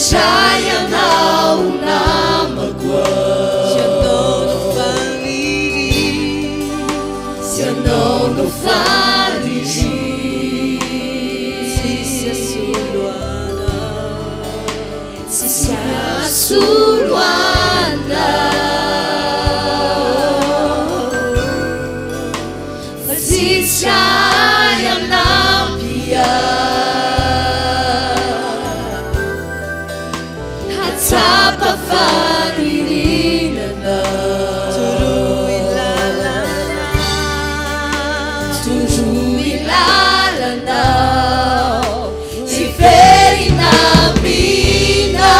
Sitrayanao namako Sianao no faniri Sianao no faniri Sisi asuluana Sisi asuluana Sitrayanao pia Tapa fadirinana Turu ilalana Siferi namina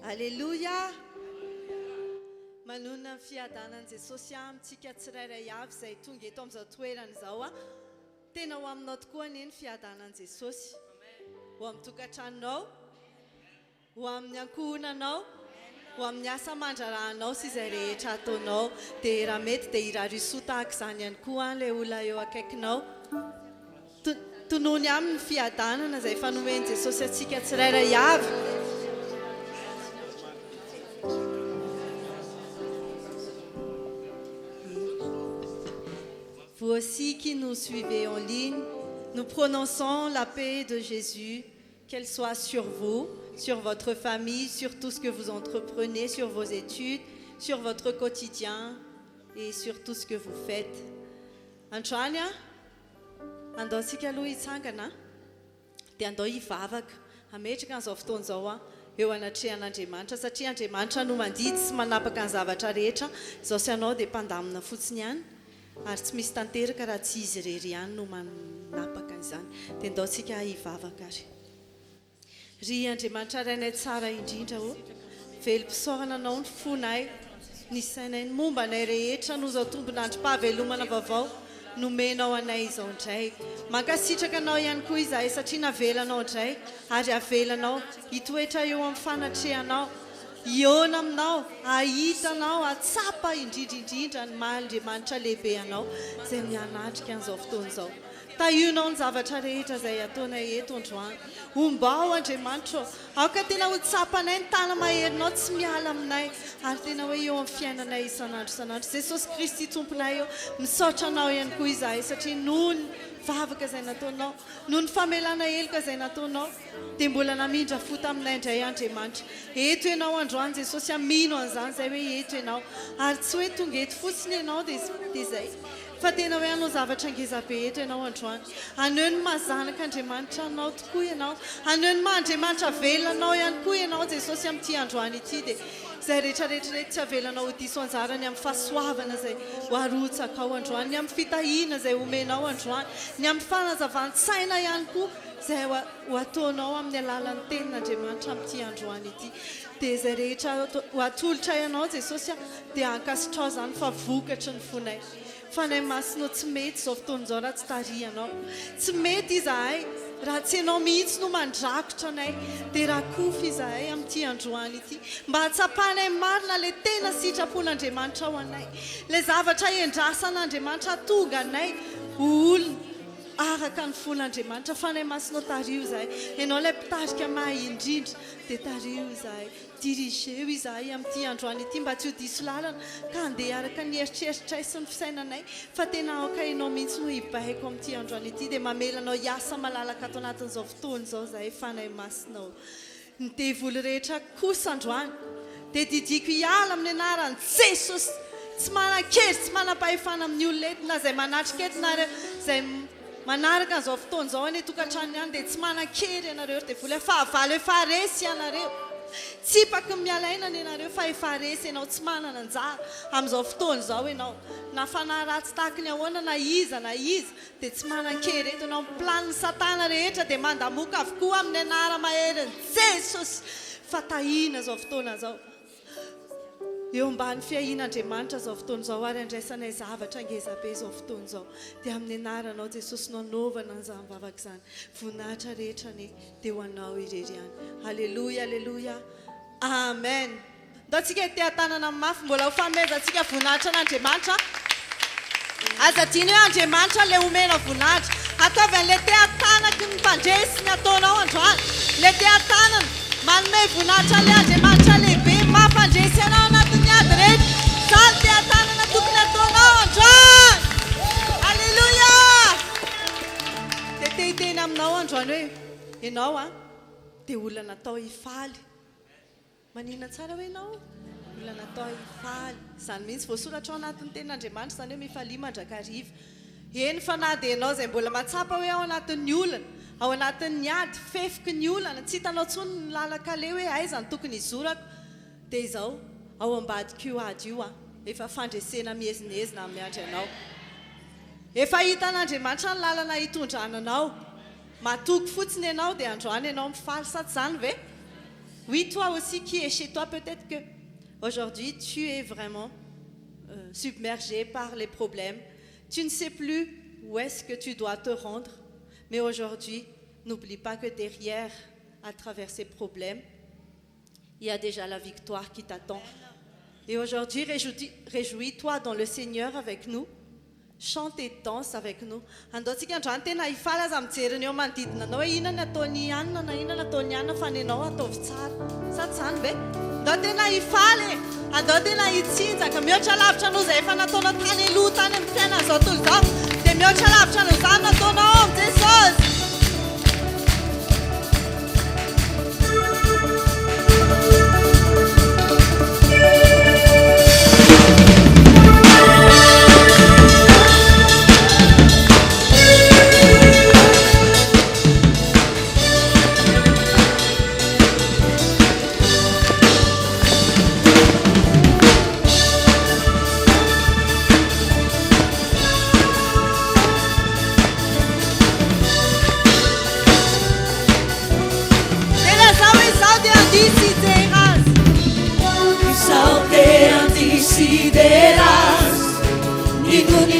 Alléluia. Manona fiadanan'i Jesosy amintsika tsirairay avy izay tonga eto amin'izao toerana izao a. Tena ho aminao tokoa ny fiadanan'i Jesosy. Ho amin'ny tokantranonao, ho amin'ny ankohonanao, ho amin'ny asa aman-drarahanao sy izay rehetra ataonao. Dia raha mety dia irarisoa tahaka izany ihany koa ilay olona eo akaikinao. Tonoany amin'ny fiadanana izay fanomen'i Jesosy antsika tsirairay avy. Vous aussi qui nous suivez en ligne, nous prononçons la paix de Jésus, qu'elle soit sur vous, sur votre famille, sur tout ce que vous entreprenez, sur vos études, sur votre quotidien et sur tout ce que vous faites. Androany andao sika aloha hitsangana dia andao hivavaka ametraka an'izao fotoana izao a eo anatrehan'Andriamanitra satria Andriamanitra no mandidy sy manapaka ny zavatra rehetra izao sy anao dia mpandamina fotsiny ihany ary tsy misy tanteraka raha tsy izy irery ihany no manapaka izany dia andao sika hivavaka ary ry Andriamanitra rainay tsara indrindra o velom-pisaorana anao ny fonay ny sainay ny momba anay rehetra no izao tombon'androm-pahavelomana vaovao nomenao anay izao indray mankasitraka anao ihany koa izahay satria navelanao indray ary avelanao hitoetra eo amin'ny fanatrehanao iona aminao ahitanao atsapa indrindrindrindra ny maha-Andriamanitra lehibe anao izay mianatrika an'izao fotoana izao tahionao ny zavatra rehetra izay ataonay eto androany ombao Andriamanitra aoka tena ho tsapanay ny tana maherinao tsy miala aminay ary tena hoe eo amin'ny fiainanay isan'andro isan'andro Jesosy Kristy tomponay eo misaotra anao ihany koa izahay satria noho ny vavaka izay nataonao noho ny famelana heloka izay nataonao dia mbola namindra fo taminay indray Andriamanitra eto ianao androany Jesosy amino an'izany izay hoe eto ianao ary tsy hoe tonga eto fotsiny ianao dia izay fa tena hoe anao zavatra ngezabe eto ianao androany aneo ny mahazanaka Andriamanitra anao tokoa ianao aneo ny maha-Andriamanitra avelanao ihany koa ianao Jesosy amin'ity androany ity dia izay rehetrarehetra tsy avelanao ho diso anjarany amin'ny fahasoavana izay ho arotsaka ao androany ny amin'ny fitahiana izay omenao androany ny amin'ny fanazavantsaina ihany koa izay ho ataonao amin'ny alalan'ny tenin'Andriamanitra amin'ity androany ity dia izay rehetra ho atolotra ianao Jesosy dia ankasitrao izany fa vokatry ny fonay fanay masinao tsy mety izao fotoana izao raha tsy tarihanao tsy mety izahay raha tsy ianao mihitsy no mandrakotra anay dia raha kofa izahay amin'ity androany ity mba hatsapanay marina ilay tena sitrapon'Andriamanitra ao anay ilay zavatra endrasan'Andriamanitra tonga anay olona araka ny fon'Andriamanitra fanay masinao tario izahay ianao ilay mpitarika mahaindrindra dia tario izahay dirigeo izahay amin'ity androany ity mba tsy ho diso lalana ka andeha araka ny eritreritrray sy ny fisainanay fa tena aoka ianao mihitsy no hibaiko amin'ity androany ity dia mamelanao hiasa malalaka ato anatin'izao fotoana izao izahay fanay masinao ny devoly rehetra kosa androany dia didiko hiala amin'ny anarany Jesosy tsy manan-kely tsy manam-pahefana amin'ny olona eto na izay manatrika eto nareo izay manaraka an'izao fotoana izao any tokantrano ihany dia tsy manan-kery ianareo dia vola fahavalo efa resy ianareo tsy paky mialainana ianareo fa efa resy ianao tsy manana anjara amin'izao fotoana izao ianao na fanahy ratsy tahaka ny ahoana na iza dia tsy manan-kery eto ianao planiny satana rehetra dia mandamoka avokoa amin'ny anara maheriny Jesosy fatahina izao fotoana izao eo ambany fiahin'Andriamanitra izao fotoana izao ary andraisanay zavatra ngezabe izao fotoana izao dia amin'ny anaranao Jesosy nanaovana an'izany vavaka izany voninahitra rehetra dia ho anao irery ihany halleluja halleluja amen ndao tsika tea tanana mafy mbola ho fanomezantsika voninahitra an'Andriamanitra aza tiany hoe Andriamanitra le omena voninahitra ataovy an'le tea tanaky ny mpandresy ny ataonao androany le tea tanana manome voninahitra le Andriamanitra lehibe mampandresy anao anatin'ny ady rehetra zany tea tanana tokony ataonao androany halleluja dia tehiteny aminao androany hoe ianao dia olona natao hifaly manina tsara hoe ianao olona natao hifaly izany mihitsy voasoratra ao anatin'ny tenin'Andriamanitra izany hoe mifalia mandrakariva eny fa na dia ianao izay mbola matsapa hoe ao anatin'ny olana ao anatin'ny ady fefiky ny olana tsy hitanao tsony ny lalakale hoe aiza ny tokony hizorako dia izao ao ambadika io ady io efa fandresena mihezinezina amin'ny andry anao efa hitan'Andriamanitra ny lalana hitondrananao matoky fotsiny ianao dia androany ianao mifaly sa tsy zany ve oui toi aussi qui est chez toi peut-être que aujourd'hui tu es vraiment submergé par les problèmes tu ne sais plus où est-ce que tu dois te rendre mais aujourd'hui n'oublie pas que derrière à travers ces problèmes il y a déjà la victoire qui t'attend et aujourd'hui réjouis-toi dans le Seigneur avec nous chante et danse avec nous andaontsika androany tena hifaly aza mijeriny eo manodidina anao hoe inona ny ataony anina na inona ny ataony anina fa ny anao ataovy tsara sa tsy zany ve andao tena hifaly andao tena hitsinjaka mihoatra lavitra no izay efa nataonao tany aloha tany amin'ny fiainana izao tontolo izao dia mihoatra lavitra no izany nataonao amin'ny Jesosy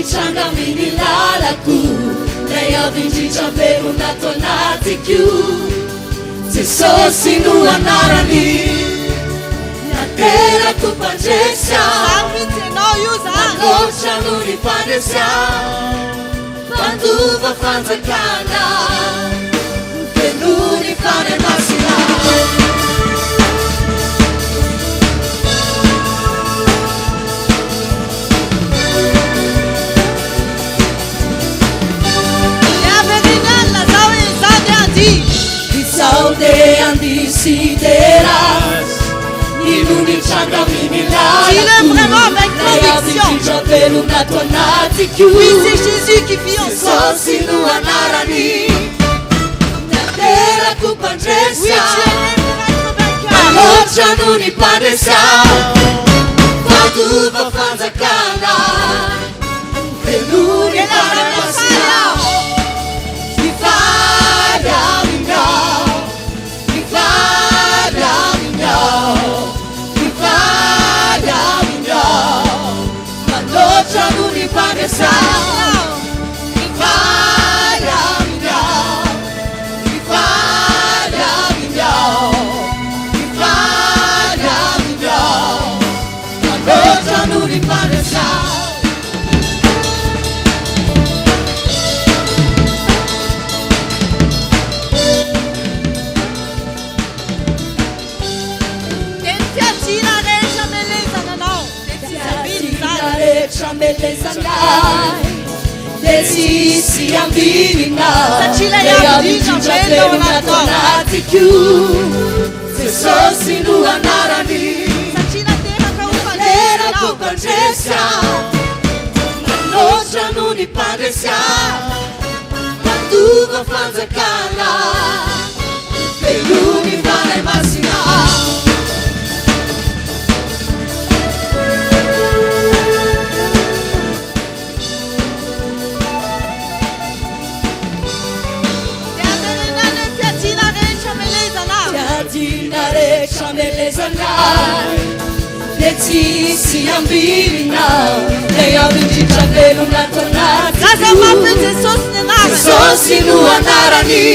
Changamini lalaku Leia vindita vero na tonatiku Jesosy no anarany Na terra tu pandresha Manotra no ni pandresha Panduva fanzakana Venuri fane masina Saude andisideras Inuni changamini la Dis-le vraiment avec conviction. Oui, c'est Jésus qui vit en toi. Oui, tu es né pour être Desisi ambirina Leia vincita pelo natonatiku Jesosy no anarany satria nateraka ho Terako fandresana mpandresy manotra no ny mpandresy Mandova fanjakana Velony fanay masina Tiadina rehetra melezanay Le tsisy ambirina Le avindritra velona tanaty zaza mafy Jesosy ny anarany Jesosy no anarany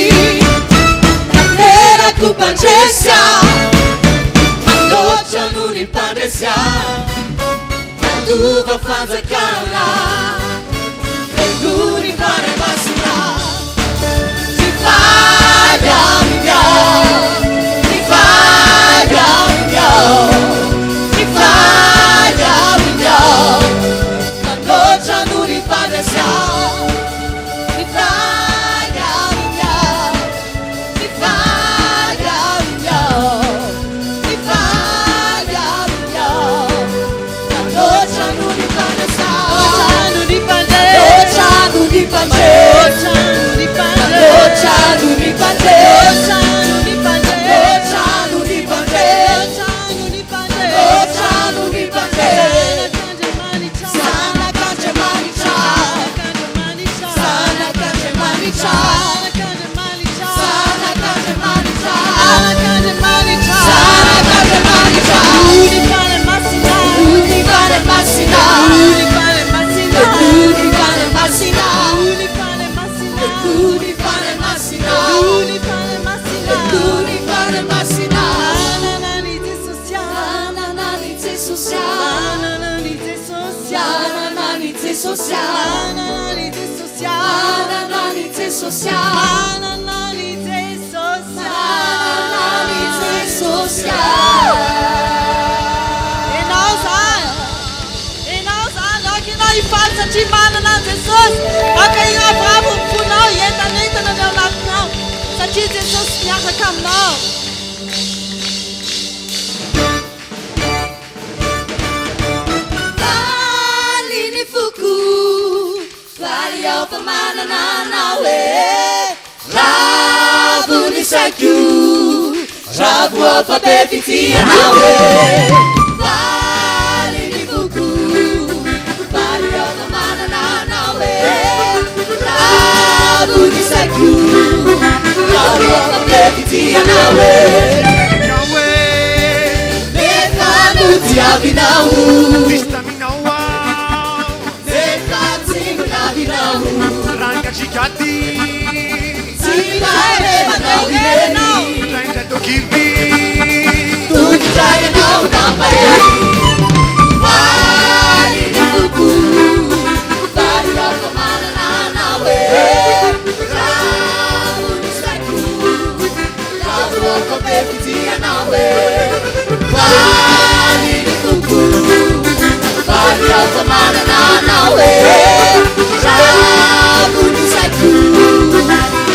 Terako mpandresy Manotra no ny mpandresy Mandova fanjakana Velony fanay masina Falha Manotra no ny mpandresy Satria manana Jesosy akaina bravo mifonao entanentana ny anatinao satria Jesosy miaraka aminao Vali ny foko Vali ao fa manana anao Ravo ny saiko Ravo ao fa be fitianao Vali ny foko Ravo ny saiko Ravo ao fa be fitianao Nefa no diavinao Nefa tsy minavinao Rangachikati Tsy mahevanao ireny Tokivi Tukitrayanao nampaheny Vali ny foko Vali ao fa manana anao Ravo ny saiko Ravo ao fa be fitianao Vali ny foko Vali ao fa manana anao Ravo ny saiko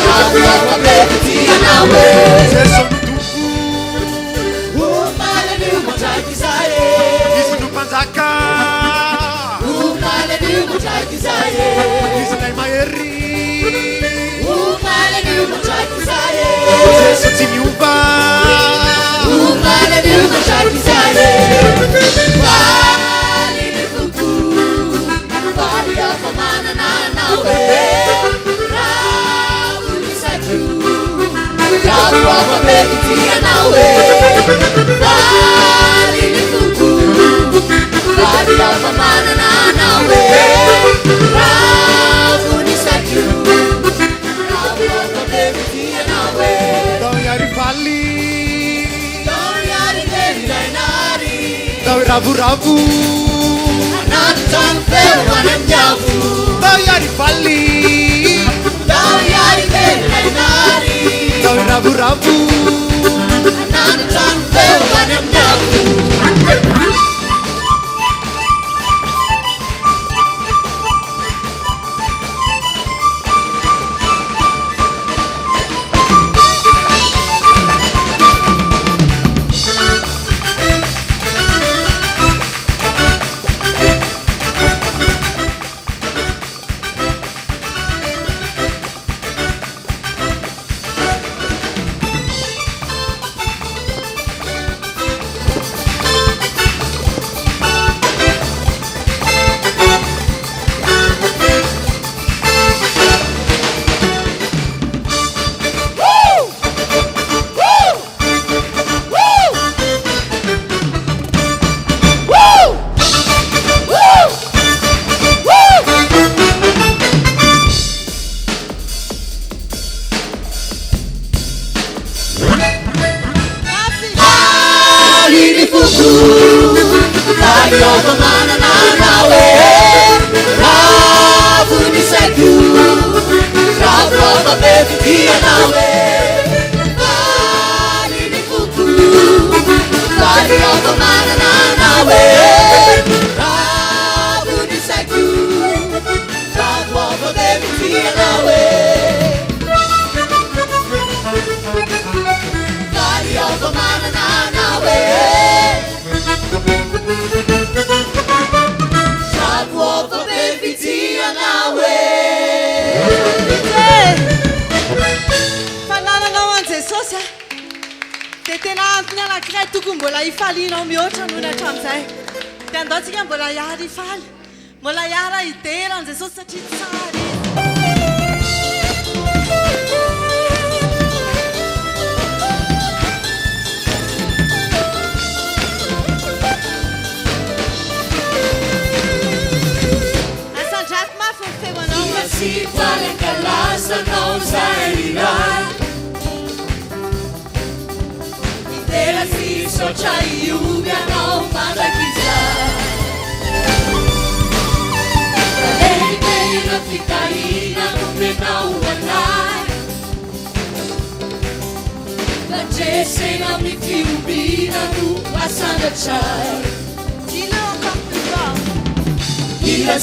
Ravo ao fa be fitianao Umalany matraiky zay Isinu panzaka Umalany matraiky zay Isinay mahery Umalany matraiky zay Jesu tsy miova Umalany matraiky zay Vali ny foko Vali ao fa manana anao Ravo ny saiko Ravo ao fa be fitianao Vali ny foko Vali ao fa manana anao Ravo ny saiko Ravo ao fa be fitianao Dao iary faly Dao iary velonay Dao ravoravo Anaty trano feo any amin'ny avo Dao iary faly Dao iary velonay Dao ravoravo Anaty trano feo any amin'ny avo Alini fuku Alioba manana nawe Ravu ni seku Ravrova bevitia nawe Alini fuku Alioba manana nawe Ravu ni seku Ravrova bevitia nawe Alioba manana nawe Ravrova bevitia nawe Tena kray tokony mbola ifalianao mihoatra noho ny hatramin'izay dia andaontsika mbola hiara ifaly mbola hiara idera an'i Jesosy satria tsara izy asandraty mafy ny feonao Sy falenkalasana zairay Idera sy sotra iovanao mandrakizay Lehibe ireo fitahina nomenao anay Landresena amin'ny fiombiana no asandratsay dis-le encore plus fort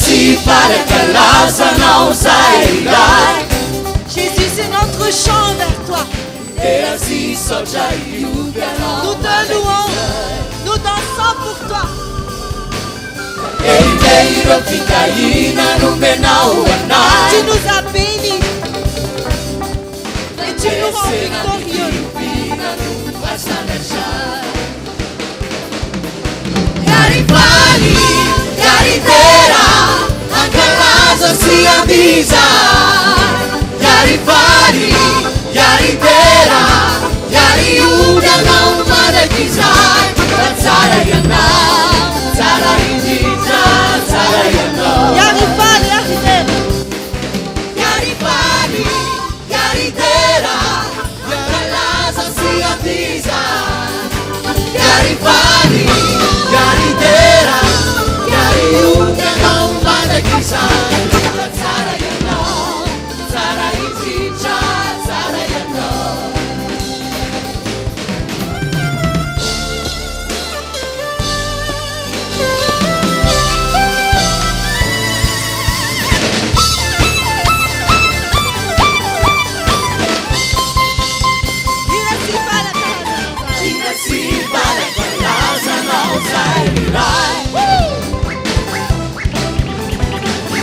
Sy falenkalasana zairay Jésus, c'est notre chant vers toi. Nous te louons, nous dansons pour toi. Tu nous as bénis et tu nous rends victorieux. Yarifali, yaritera, anche l'asa si avvisa. Yarifali, yaritera, yariuda non marakizai. Zara yana, zara injija, zara yana. Yarifali, yaritera. Yarifali, yaritera, anche l'asa si avvisa. Yarifali, yaritera, yariuda non marakizai. Zara yana, zara injija, zara yana.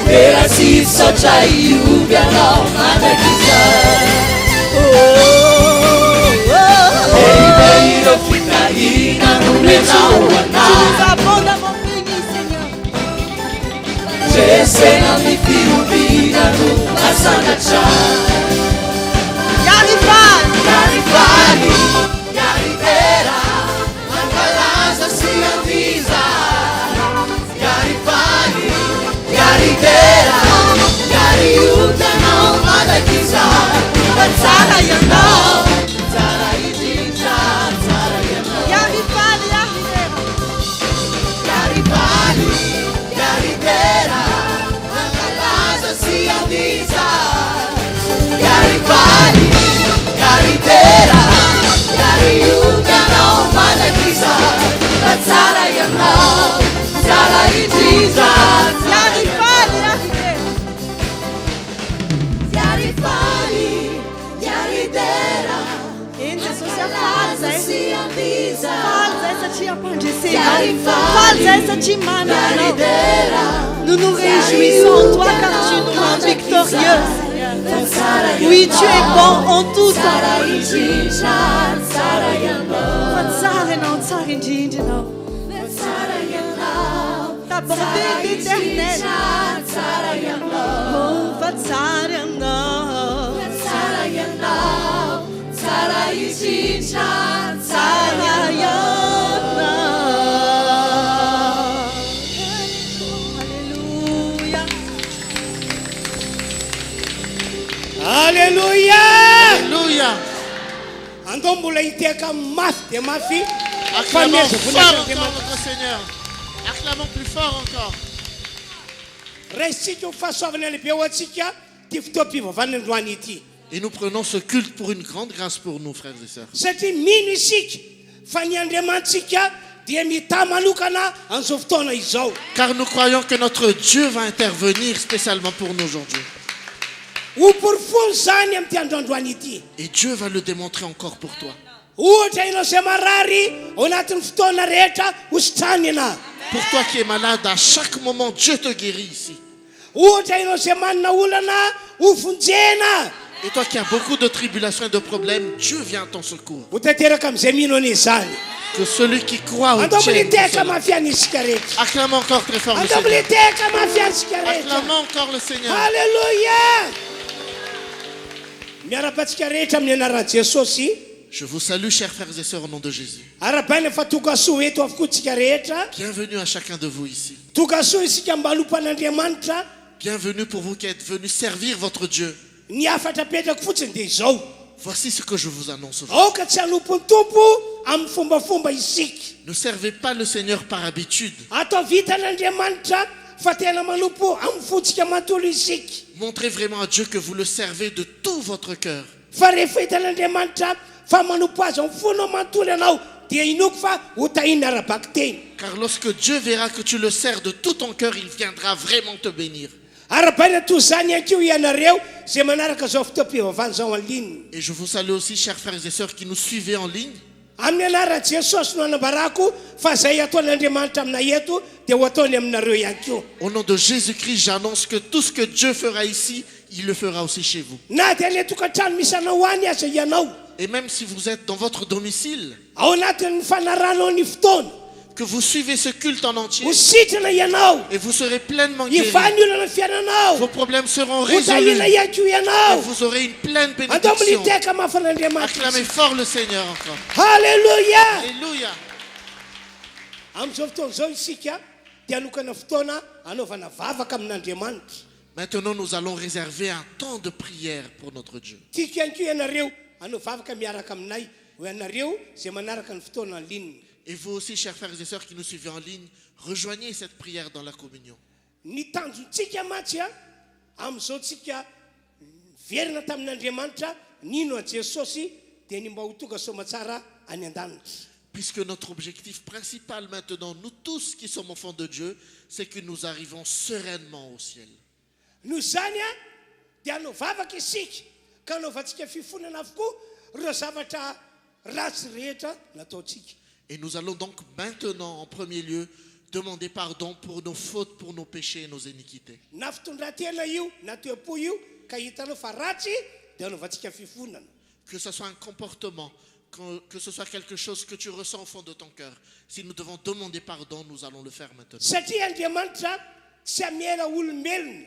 Era si socia iubiano mandakizai Ei beiro fitaina numenau anai Abondamment bénis, Seigneur. Jesena mi fiubina nu asanachai Yarifali, Yarifali, yaritera, ancalaza si avvisa Yarifali, yaritera, yariuta non madakizai Zara yana, zara injija, zara yana Yarifali, yaritera. Yarifali, yaritera, ancalaza si avvisa Yarifali, yaritera, yariuta non madakizai Zara yana, zara injija, Yarifali, yaritera. Yarifali, yaritera, Ende Jesosy afaly zay. si avvisa Faly zay satria ampandresenao. Yarifali, Faly zay satria manana anao. yaritera, Nous nous réjouissons en toi car tu nous rends victorieux. Oui, tu es bon en tout temps. Zara injija, zara yana Fatsare non tsara indrindrinao. Zara yana, Ta bonté est éternelle. zara yana Oh, fatsare anao. Zara yana, zara injija, Tsara yana. Alléluia. Alléluia. andao mbola hiteka mafy dia mafy Acclamons fameza fort voninahitran'Andriamanitra. encore notre Seigneur. Acclamons plus fort encore. Raisitsika ho fahasoavana lehibe ho antsika ty fotoam-pivavahana androany ity. Et nous prenons ce culte pour une grande grâce pour nous, frères et sœurs. Satria mino isika fa ny Andriamanitsika dia mita manokana an'izao fotoana izao. Car nous croyons que notre Dieu va intervenir spécialement pour nous aujourd'hui. Ho porofony zany amin'ity androandroany ity. Et Dieu va le démontrer encore pour toi. Ohatra ianao izay marary ao anatin'ny fotoana rehetra hositrany ianao. Pour toi qui es malade, à chaque moment, Dieu te guérit ici. Ohatra ianao izay manana olana ho vonjena. Et toi qui as beaucoup de tribulations et de problèmes, Dieu vient à ton secours. Ho tanteraka amin'izay mino an'izany. Que celui qui croit au Andao Dieu. militeka mafy an'isika rehetra. Acclamons encore très fort le Andao Seigneur. militeka mafy an'isika rehetra. Acclamons encore le Seigneur. Alléluia. Miara-patsika rehetra amin'ny anaran'i Jesosy. Je vous salue, chers frères et sœurs, au nom de Jésus. Arabaina fa tokasoa eto avokoa tsika rehetra. Bienvenue à chacun de vous ici. Tokasoa isika mba hanompan'Andriamanitra. Bienvenue pour vous qui êtes venus servir votre Dieu. Ny afatra petraka fotsiny dia izao. Voici ce que je vous annonce aujourd'hui. Aoka tsy hanompon'ny tompo amin'ny fombafomba isika. Ne servez pas le Seigneur par habitude. Atao vitan'Andriamanitra fa tena manompo amin'ny fontsika matolo isika. Montrez vraiment à Dieu que vous le servez de tout votre cœur. Fa rehefa hitan'Andriamanitra fa manompo azy amin'ny fonao matolo ianao dia inoko fa ho tahina arabaky teny. Car lorsque Dieu verra que tu le sers de tout ton cœur, il viendra vraiment te bénir. Arabaina toy zany ihany keo ianareo zay manaraka zao fotoam-pivavahana zao en ligne. Et je vous salue aussi, chers frères et sœurs qui nous suivez en ligne. Amin'ny anaran'i Jesosy no anambarako fa zay ataon'Andriamanitra aminay eto dia ho ataony aminareo ihany keo. Au nom de Jésus-Christ, j'annonce que tout ce que Dieu fera ici, il le fera aussi chez vous. Na dia ilay tokantrano misy anao any aza ianao. Et même si vous êtes dans votre domicile, Ao anatin'ny fanaranao ny fotoana. que vous suivez ce culte en entier, Ho sitrana ianao. et vous serez pleinement guéris. Hivany olana ny fiainanao. Vos problèmes seront Ho résolus. tahina ihany keo Et ianao. vous aurez une pleine Andao bénédiction. militeka mafan'Andriamanitra. Acclamez fort le Seigneur encore. Halleluja. Alléluia. Amin'izao fotoana izao isika dia hanokana fotoana anaovana vavaka amin'Andriamanitra. Maintenant, nous allons réserver un temps de prière pour notre Dieu. Tiako ihany keo ianareo hanao vavaka miaraka aminay. Ho ianareo zay manaraka ny fotoana en ligne. Et vous aussi, chers frères et sœurs qui nous suivez en ligne, rejoignez cette prière dans la communion. Ny tanjontsika matsy a amin'izao tsika verina tamin'Andriamanitra nino a Jesosy dia ny mba ho tonga somatsara any an-danitra. Puisque notre objectif principal maintenant, nous tous qui sommes enfants de Dieu, c'est que nous arrivons sereinement au ciel. Noho zany a dia hanao vavaka isika ka hanaovantsika fifonana avokoa ireo zavatra ratsy rehetra nataontsika. Et nous allons donc maintenant, en premier lieu, demander pardon pour nos fautes, pour nos péchés et nos iniquités. Na fitondratena io na toe-po io ka hitanao fa ratsy dia hanaovantsika fifonana. Que ce soit un comportement, que ce soit quelque chose que tu ressens au fond de ton cœur. Si nous devons demander pardon, nous allons le faire maintenant. Satria Andriamanitra tsy amiela olombelona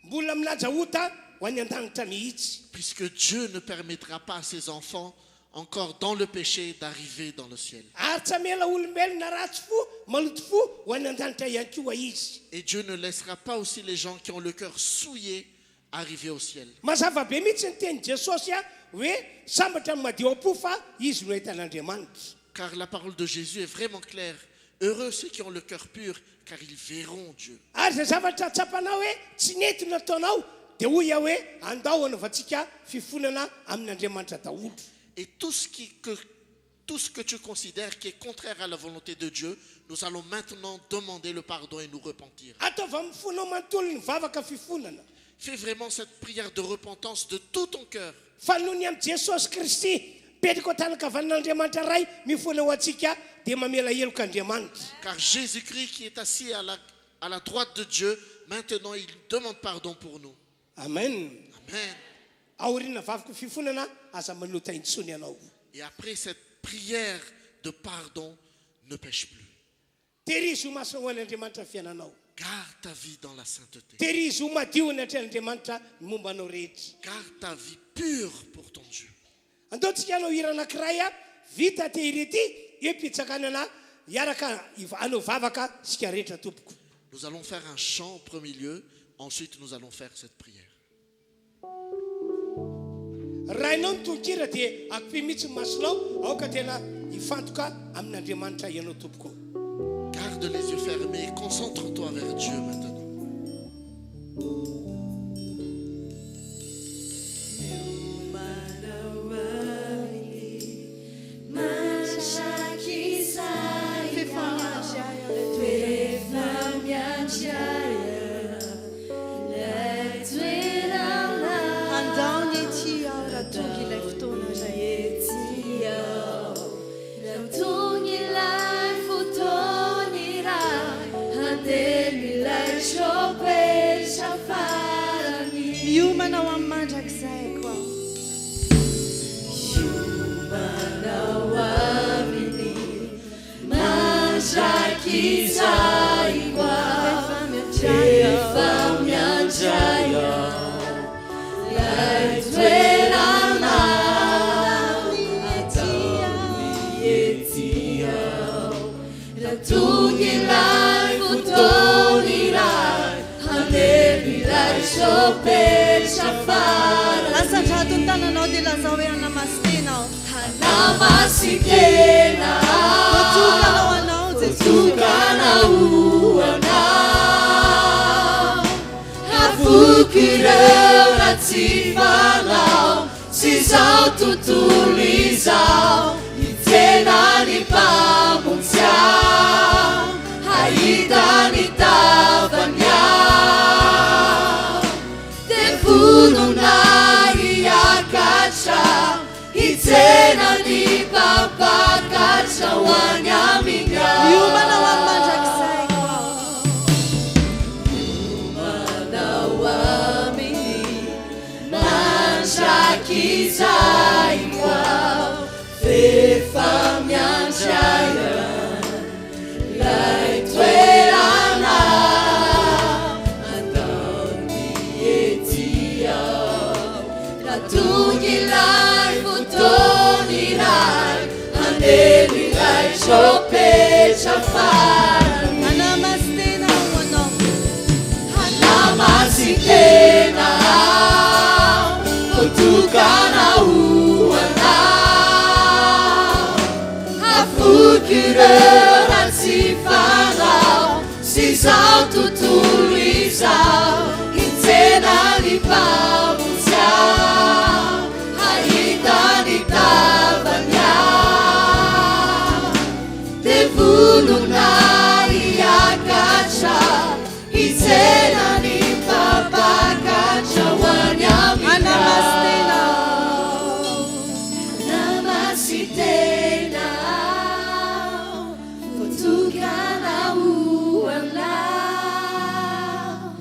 mbola milaza ota ho any an-danitra mihitsy. Puisque Dieu ne permettra pas à ses enfants, encore dans le péché, d'arriver dans le ciel. Ary tsy amiela olombelona ratsy fo maloto fo ho any an-danitra ihany koa izy. Et Dieu ne laissera pas aussi les gens qui ont le cœur souillé arriver au ciel. Mazava be mihitsy ny teny Jesosy a hoe sambatra amin'ny madio am-po fa izy no hitan'Andriamanitra. Car la parole de Jésus est vraiment claire. Heureux ceux qui ont le cœur pur, car ils verront Dieu. Ary zay zavatra tsapanao hoe tsy nety no ataonao dia hoy hoe andao hanaovantsika fifonana amin'Andriamanitra daholo. Et tout ce que tu considères qui est contraire à la volonté de Dieu, nous allons maintenant demander le pardon et nous repentir. Ataova mifonao manontolo ny vavaka fifonana. Fais vraiment cette prière de repentance de tout ton cœur. Fa noho ny amin'i Jesosy Kristy petraka ao tanakavan'Andriamanitra ray mifona ho antsika dia mamela heloka Andriamanitra. Car Jésus-Christ qui est assis à la droite de Dieu, maintenant il demande pardon pour nous. Amen. Amen. Aoriana vavaka fifonana aza manota intsony ianao. Et après cette prière de pardon, ne pêche plus. Terizy ho masina ho an'Andriamanitra ny fiainanao. Garde ta vie dans la sainteté. Terizy ho madio ny atrehan'Andriamanitra ny momba anao rehetra. Garde ta vie pure pour ton Dieu. Andaontsika hanao hira anankiray a vita tehiry ity epitsakanana hiaraka hanao vavaka sika rehetra tompoko. Nous allons faire un chant en premier lieu, ensuite nous allons faire cette prière. raha ianao nitonkira dia akopy mihitsy masonao aoka tena hifantoka amin'Andriamanitra ianao tompoko. Garde les yeux fermés, concentre-toi vers Dieu maintenant. Manao amin'ny mandrakizay koa. Manao aminy mandrakizay koa. Rehefa miandraya ilay toerana atao ety ao. Raha tonga ilay fotoana iray handeha ilay sopetra farany. Asandrato ny tananao dia lazao hoe anamasitenao. Anamasitena Voatokanao anao voatokanao anao. Havoky ireo ratsy fanao sy izao tontolo izao. Hitsena ny mpamonjy ao, hahita ny tavany ao. Dia vonona hiakatra, hitsena ny mpapakatra ho any aminy ao. Io manao amin'ny mandrakizay koa. Manao aminy mandrakizay koa. Rehefa miandraya ilay toerana ataony ety ao. Raha tonga ilay fotoana iray handeha ilay sopetra farany. Anamasitena anao. Anamasitena voatokanao anao. Havoky ireo ratsy fanao sy izao tontolo izao. Hitsena ny mpamonjy ao, hahita ny tavany ao. Dia vonona hiakatra, hitsena ny mpapakatra ho any aminy ao. Anamasitena voatokanao anao.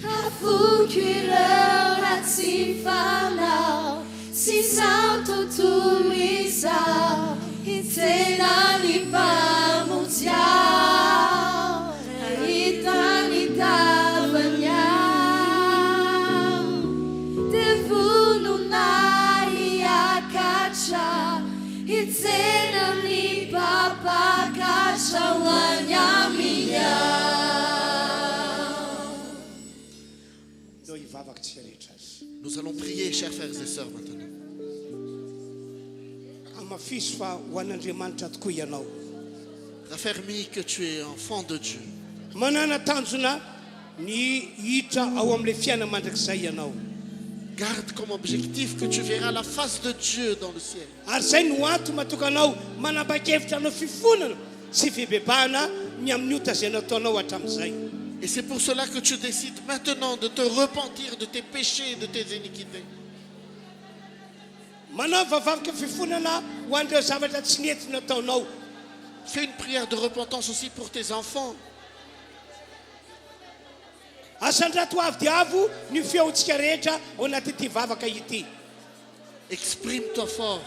Havoky ireo ratsy fanao sy izao tontolo izao. Hitsena ny mpamonjy ao, hahita ny tavany ao. Dia vonona hiakatra, hitsena ny mpapakatra ho any aminy ao. Ndao hivavaka tsy rehetra azy. Nous allons prier, chers frères et sœurs, maintenant. Amafiso fa ho an'Andriamanitra tokoa ianao. Raffermis que tu es enfant de Dieu. Manana tanjona ny hiditra ao amin'ilay fiainana mandrakizay ianao. Garde comme objectif que tu verras la face de Dieu dans le ciel. Ary zay no antony matokanao manapa-kevitra anao fifonana sy fibebahana ny amin'ny ota zay nataonao hatramin'izay. Et c'est pour cela que tu décides maintenant de te repentir de tes péchés et de tes iniquités. Manao vavavaka fifonana ho an'ireo zavatra tsy nety nataonao. Fais une prière de repentance aussi pour tes enfants. Asandrato avy dia avo ny feontsika rehetra ao anatyty vavaka ity. Exprime-toi fort.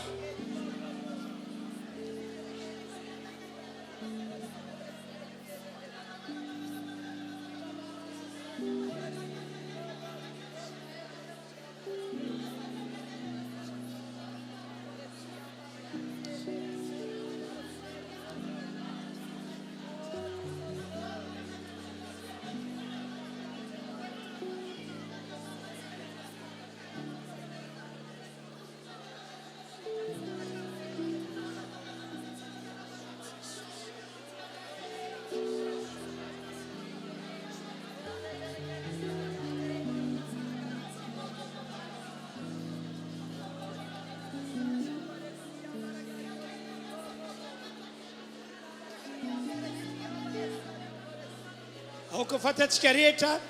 aoka fantatsika rehetra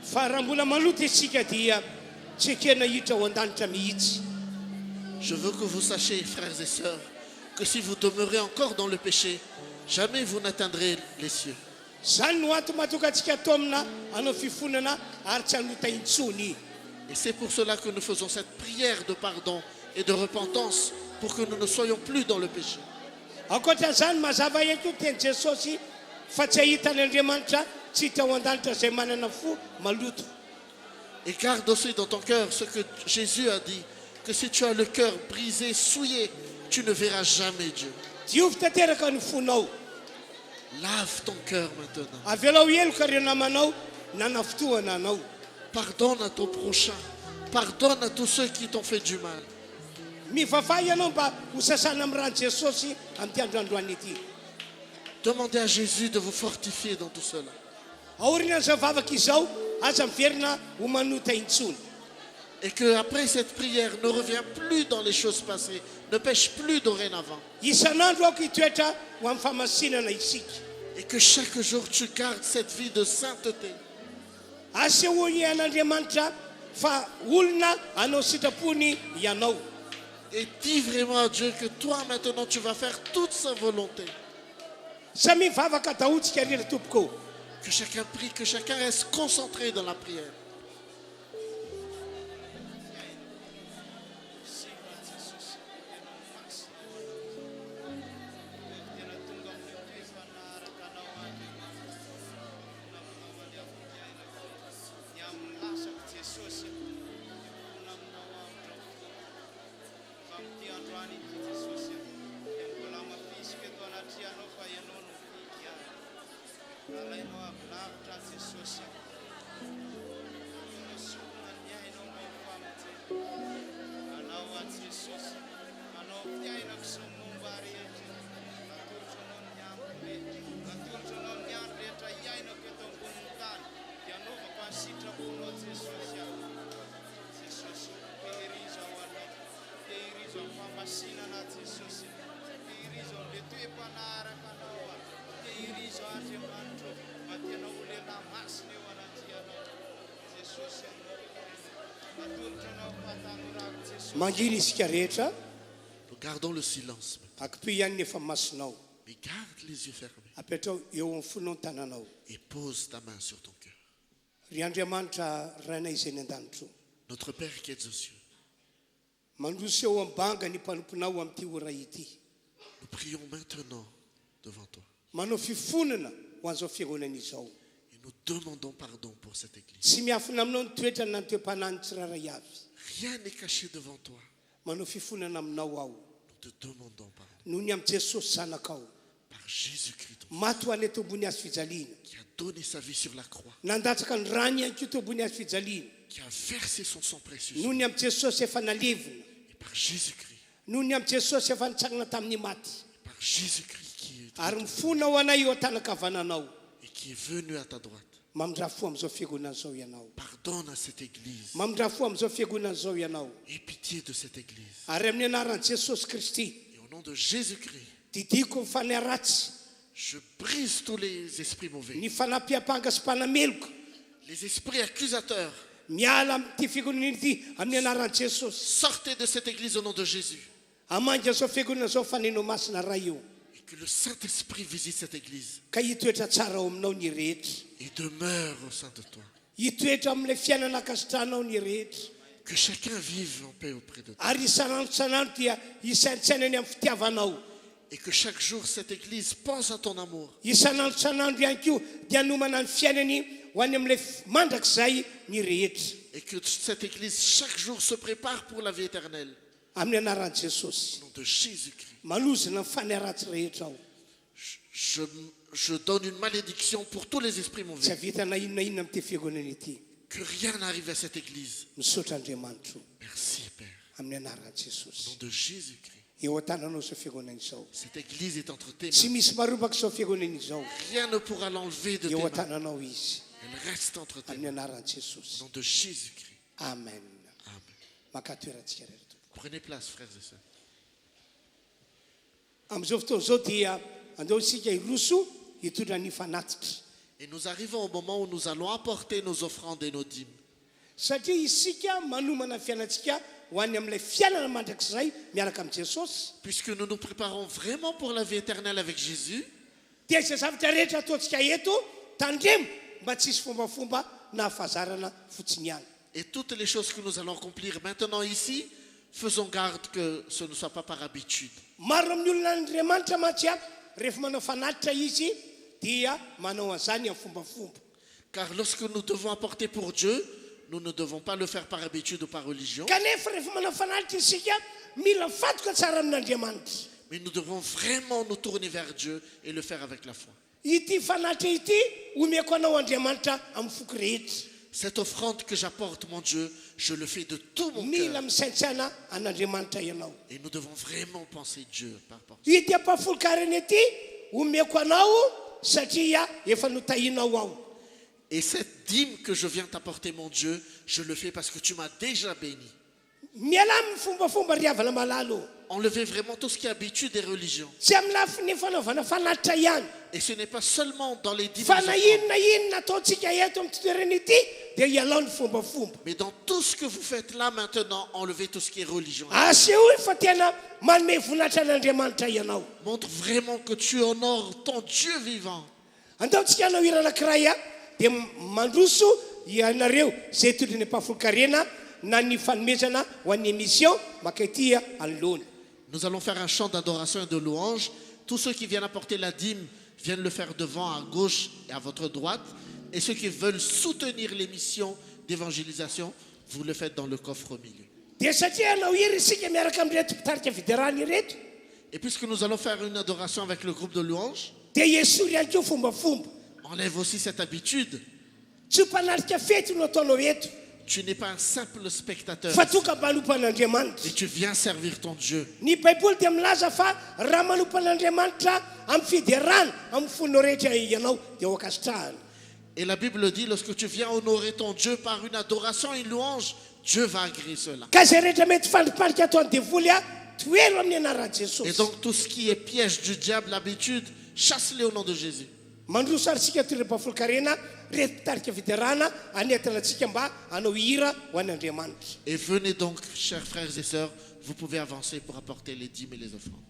fa raha mbola maloto isika dia tsy ekena hiditra ao an-danitra mihitsy. Je veux que vous sachiez, frères et sœurs, que si vous demeurez encore dans le péché, jamais vous n'atteindrez les cieux. Zany no antony mahatonga antsika atao amina anao fifonana ary tsy hanota intsony. Et c'est pour cela que nous faisons cette prière de pardon et de repentance pour que nous ne soyons plus dans le péché. Ankoatran'izany mazava eto teny Jesosy fa tsy ahitany Andriamanitra tsy hita ao an-danitra izay manana fo maloto. Et garde aussi dans ton cœur ce que Jésus a dit, que si tu as le cœur brisé, souillé, tu ne verras jamais Dieu. Diovy tanteraka ny fonao. Lave ton cœur maintenant. Avy alao heloka ireo namanao nanafotoana anao. Pardonne à ton prochain. Pardonne à tous ceux qui t'ont fait du mal. Mivavah ianao mba ho sasana amin'ny rano Jesosy amin'ity androandroany ity. Demandez à Jésus de vous fortifier dans tout cela. Aorian'izao vavaka izao aza miverina ho manota intsony. Et qu'après cette prière, ne reviens plus dans les choses passées. Ne pêche plus dorénavant. Isan'andro aoka hitoetra ho amin'ny famasinana isika. Et que chaque jour, tu gardes cette vie de sainteté. Asehoany an'Andriamanitra fa olona anao sitrapony ianao. Et dis vraiment à Dieu que toi, maintenant, tu vas faire toute sa volonté. Samy mivavaka dahotsika rery tompoko. Que chacun prie, que chacun reste concentré dans la prière. Manginy isika rehetra Nous gardons le silence. akipy ihany nefa masinao. Mais garde les yeux fermés. Apetrao eo amin'ny fonao ny tananao. Et pose ta main sur ton cœur. Ry Andriamanitra rainay izay ny an-danitro. Notre Père qui es aux cieux, Mandroso eo amin'ny banga ny mpanomponao amin'ity ora ity. nous prions maintenant devant toi. Manao fifonana ho an'izao fiangonana izao. Et nous demandons pardon pour cette église. Tsy miafina aminao ny toetra na ny toe-panany tsiraray avy. Rien n'est caché devant toi. Manao fifonana aminao aho. Nous te demandons pardon. Noho ny amin'ny Jesosy zanakao. Par Jésus-Christ, ton Maty ho any teo ambony hazo fijaliana. qui a donné sa vie sur la croix, Nandatsaka ny rany ihany koa teo ambony hazo fijaliana. qui a versé son sang précieux. Noho ny amin'ny Jesosy efa nalevina. Et par Jésus-Christ, Noho ny amin'ny Jesosy efa nitsangana tamin'ny maty. par Jésus-Christ qui est, Ary mifona ho anay eo an-tanakavananao. et qui est venu à ta droite. Mamindra fo amin'izao fiangonana izao ianao. Pardonne à cette église. Mamindra fo amin'izao fiangonana izao ianao. Aie pitié de cette église. Ary amin'ny anaran'i Jesosy Kristy, Et au nom de Jésus-Christ, didiko mifanay ratsy, je brise tous les esprits mauvais, ny fanampiam-panga sy mpanameloko, les esprits accusateurs. miala amin'ity fiangonana ity amin'ny anaran'i Jesosy. Sortez de cette église au nom de Jésus. Amangy izao fiangonana izao fanenao masina ray io. Et que le Saint-Esprit visite cette église Ka hitoetra tsara ao aminao ny rehetra. et demeure au sein de toi. Hitoetra amin'ilay fiainana akasitranao ny rehetra. Que chacun vive en paix auprès de toi. Ary isanandro dia isaintsainany amin'ny fitiavanao. Et que chaque jour, cette église pense à ton amour. Isanandro ihany koa dia hanomana ny fiainany ho any amin'ilay mandrakizay ny rehetra. Et que cette église, chaque jour, se prépare pour la vie éternelle. Amin'ny anaran'i Jesosy. Au nom de Jésus-Christ, Malozana ny fanay ratsy rehetra ao. je donne une malédiction pour tous les esprits Tsy mauvais. havita na inona amin'ity fiangonana ity. Que rien n'arrive à cette église. Misaotra Andriamanitra Merci, Père. amin'ny anaran'i Au Jesosy. nom de Jésus-Christ, Eo an-tananao izao fiangonana izao. cette église est entre tes Tsy mains. misy marobaka izao fiangonana izao. Rien ne pourra l'enlever de tes Eo mains. an-tananao izy. Elle reste entre tes Amin'ny mains. anaran'i Au Jesosy. nom de Jésus-Christ. Amen. Amen. Makatoerantsika rehetra. Prenez place, frères et sœurs. Amin'izao fotoana izao dia andao isika hiroso hitondra ny fanatitra. Et nous arrivons au moment où nous allons apporter nos offrandes et nos dîmes. Satria isika manomana fiainantsika ho an'ny amin'ilay fiainana mandrakizay miaraka amin'ny Jesosy. Puisque nous nous préparons vraiment pour la vie éternelle avec Jésus, Dia izay zavatra rehetra ataontsika eto tandremo mba tsisy fombafomba na fahazarana fotsiny ihany. et toutes les choses que nous allons accomplir maintenant ici, faisons garde que ce ne soit pas par habitude. Maro amin'ny olona Andriamanitra mantsy rehefa manao fanatitra izy dia manao an'izany amin'ny fombafomba. Car lorsque nous devons apporter pour Dieu, nous ne devons pas le faire par habitude ou par religion, Kanefa rehefa manao fanatitra isika mila fatoka tsara amin'Andriamanitra. mais nous devons vraiment nous tourner vers Dieu et le faire avec la foi. Ity fanatitra ity omeko anao Andriamanitra amin'ny foko rehetra. Cette offrande que j'apporte, mon Dieu, je le fais de tout mon Mila cœur. misaintsaina an'Andriamanitra ianao. Et nous devons vraiment penser Dieu par rapport. Ity ampahafolon-karena ity omeko anao satria efa notahinao ao. Et cette dîme que je viens t'apporter, mon Dieu, je le fais parce que tu m'as déjà béni. Miala amin'ny fombafomba riavana malalo. Enlever vraiment tout ce qui est habitude et religion. Tsy amin'ny lafiny fanaovana fanatitra ihany. Et ce n'est pas seulement dans les dîmes, Fa na inona ataontsika eto amin'ny toerana ity dia ialao ny fombafomba. mais dans tout ce que vous faites là maintenant, enlevez tout ce qui est religion. Aseho fa tena manome voninahitra an'Andriamanitra ianao. Montre vraiment que tu honores ton Dieu vivant. Andaontsika anao hira anankiray dia mandroso ianareo zay tondrony ampahafolon-karena na ny fanomezana ho an'ny émission maka ity anoloana. Nous allons faire un chant d'adoration et de louange. Tous ceux qui viennent apporter la dîme viennent le faire devant, à gauche et à votre droite. Et ceux qui veulent soutenir les missions d'évangélisation, vous le faites dans le coffre au milieu. Dia satria anao hira isika miaraka amin'ireto mpitarika fiderana ireto Et puisque nous allons faire une adoration avec le groupe de louange, dia esory ihany koa fombafomba. enlève aussi cette habitude. Tsy mpanatrika fety no ataonao eto Tu n'es pas un simple spectateur fa tonga manompo an'Andriamanitra. et tu viens servir ton Dieu. Ny Baiboly dia milaza fa raha manompo an'Andriamanitra amin'ny fiderana amin'ny fonao rehetra ianao dia ho akasitrahana. Et la Bible dit, lorsque tu viens honorer ton Dieu par une adoration et une louange, Dieu va agréer cela. Ka zay rehetra mety fandriparika atao ny devoly toero amin'ny anaran'i Et Jesosy. donc tout ce qui est piège du diable, l'habitude, chasse-les au nom de Jésus. Mandroso arisika toy mpahafolon-karena reto mpitarika fiderana anetana antsika mba hanao hira ho an'Andriamanitra. Et venez donc, chers frères et sœurs, vous pouvez avancer pour apporter les dîmes et les offrandes.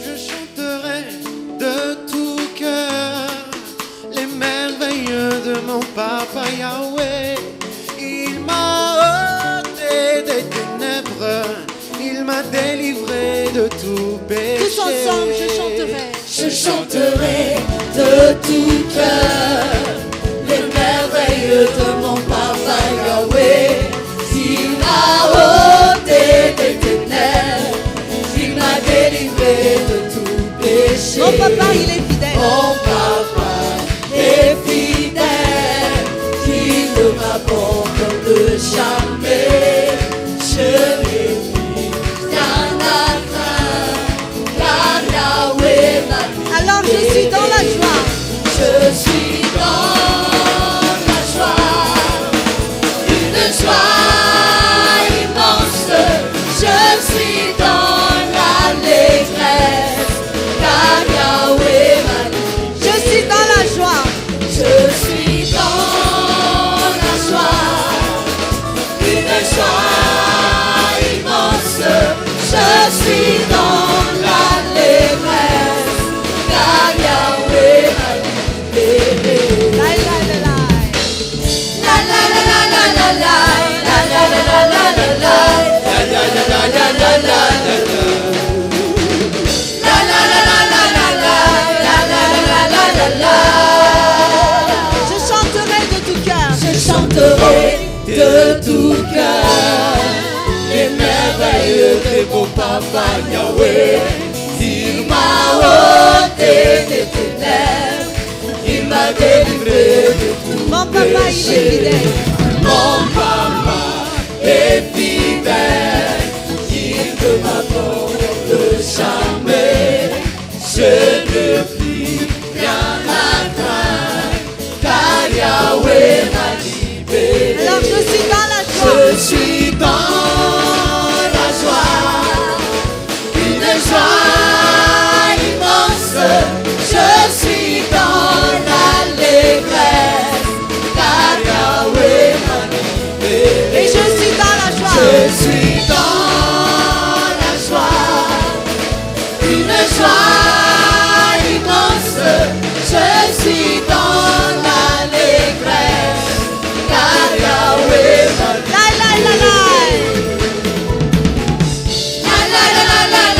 Je chanterai de tout cœur les merveilles de mon papa Yahweh. Il m'a ôté des ténèbres, il m'a délivré de tout péché. Tous ensemble, je chanterai. Je chanterai de tout cœur les merveilles de mon papa Yahweh. Il m'a ôté des ténèbres, il m'a délivré de tout péché. Mon papa, il est fidèle. Mon papa est fidèle, qui ne m'abandonne jamais. Je n'ai plus rien à craindre, car Yahweh m'a guidé. Alors je suis dans la joie. Je suis dans la joie, une joie immense. Je suis dans l'allégresse, car Yahweh m'a guidé. Je suis dans la joie. Je suis dans la joie, chanterai de tout cœur les merveilles de mon papa Yahweh. Il m'a ôté des ténèbres, il m'a délivré de tout. Mon papa, il est fidèle. Mon papa est fidèle, il ne m'abandonne jamais. Je ne puis rien à craindre, car Yahweh m'a libéré. Alors je suis dans la joie. Je suis dans la joie, une joie immense. Je suis dans l'allégresse, car Yahweh m'a libéré. Et je suis dans la joie. Je suis dans la joie, une joie immense. Je suis dans l'allégresse, car Yahweh m'a libéré. La la la la.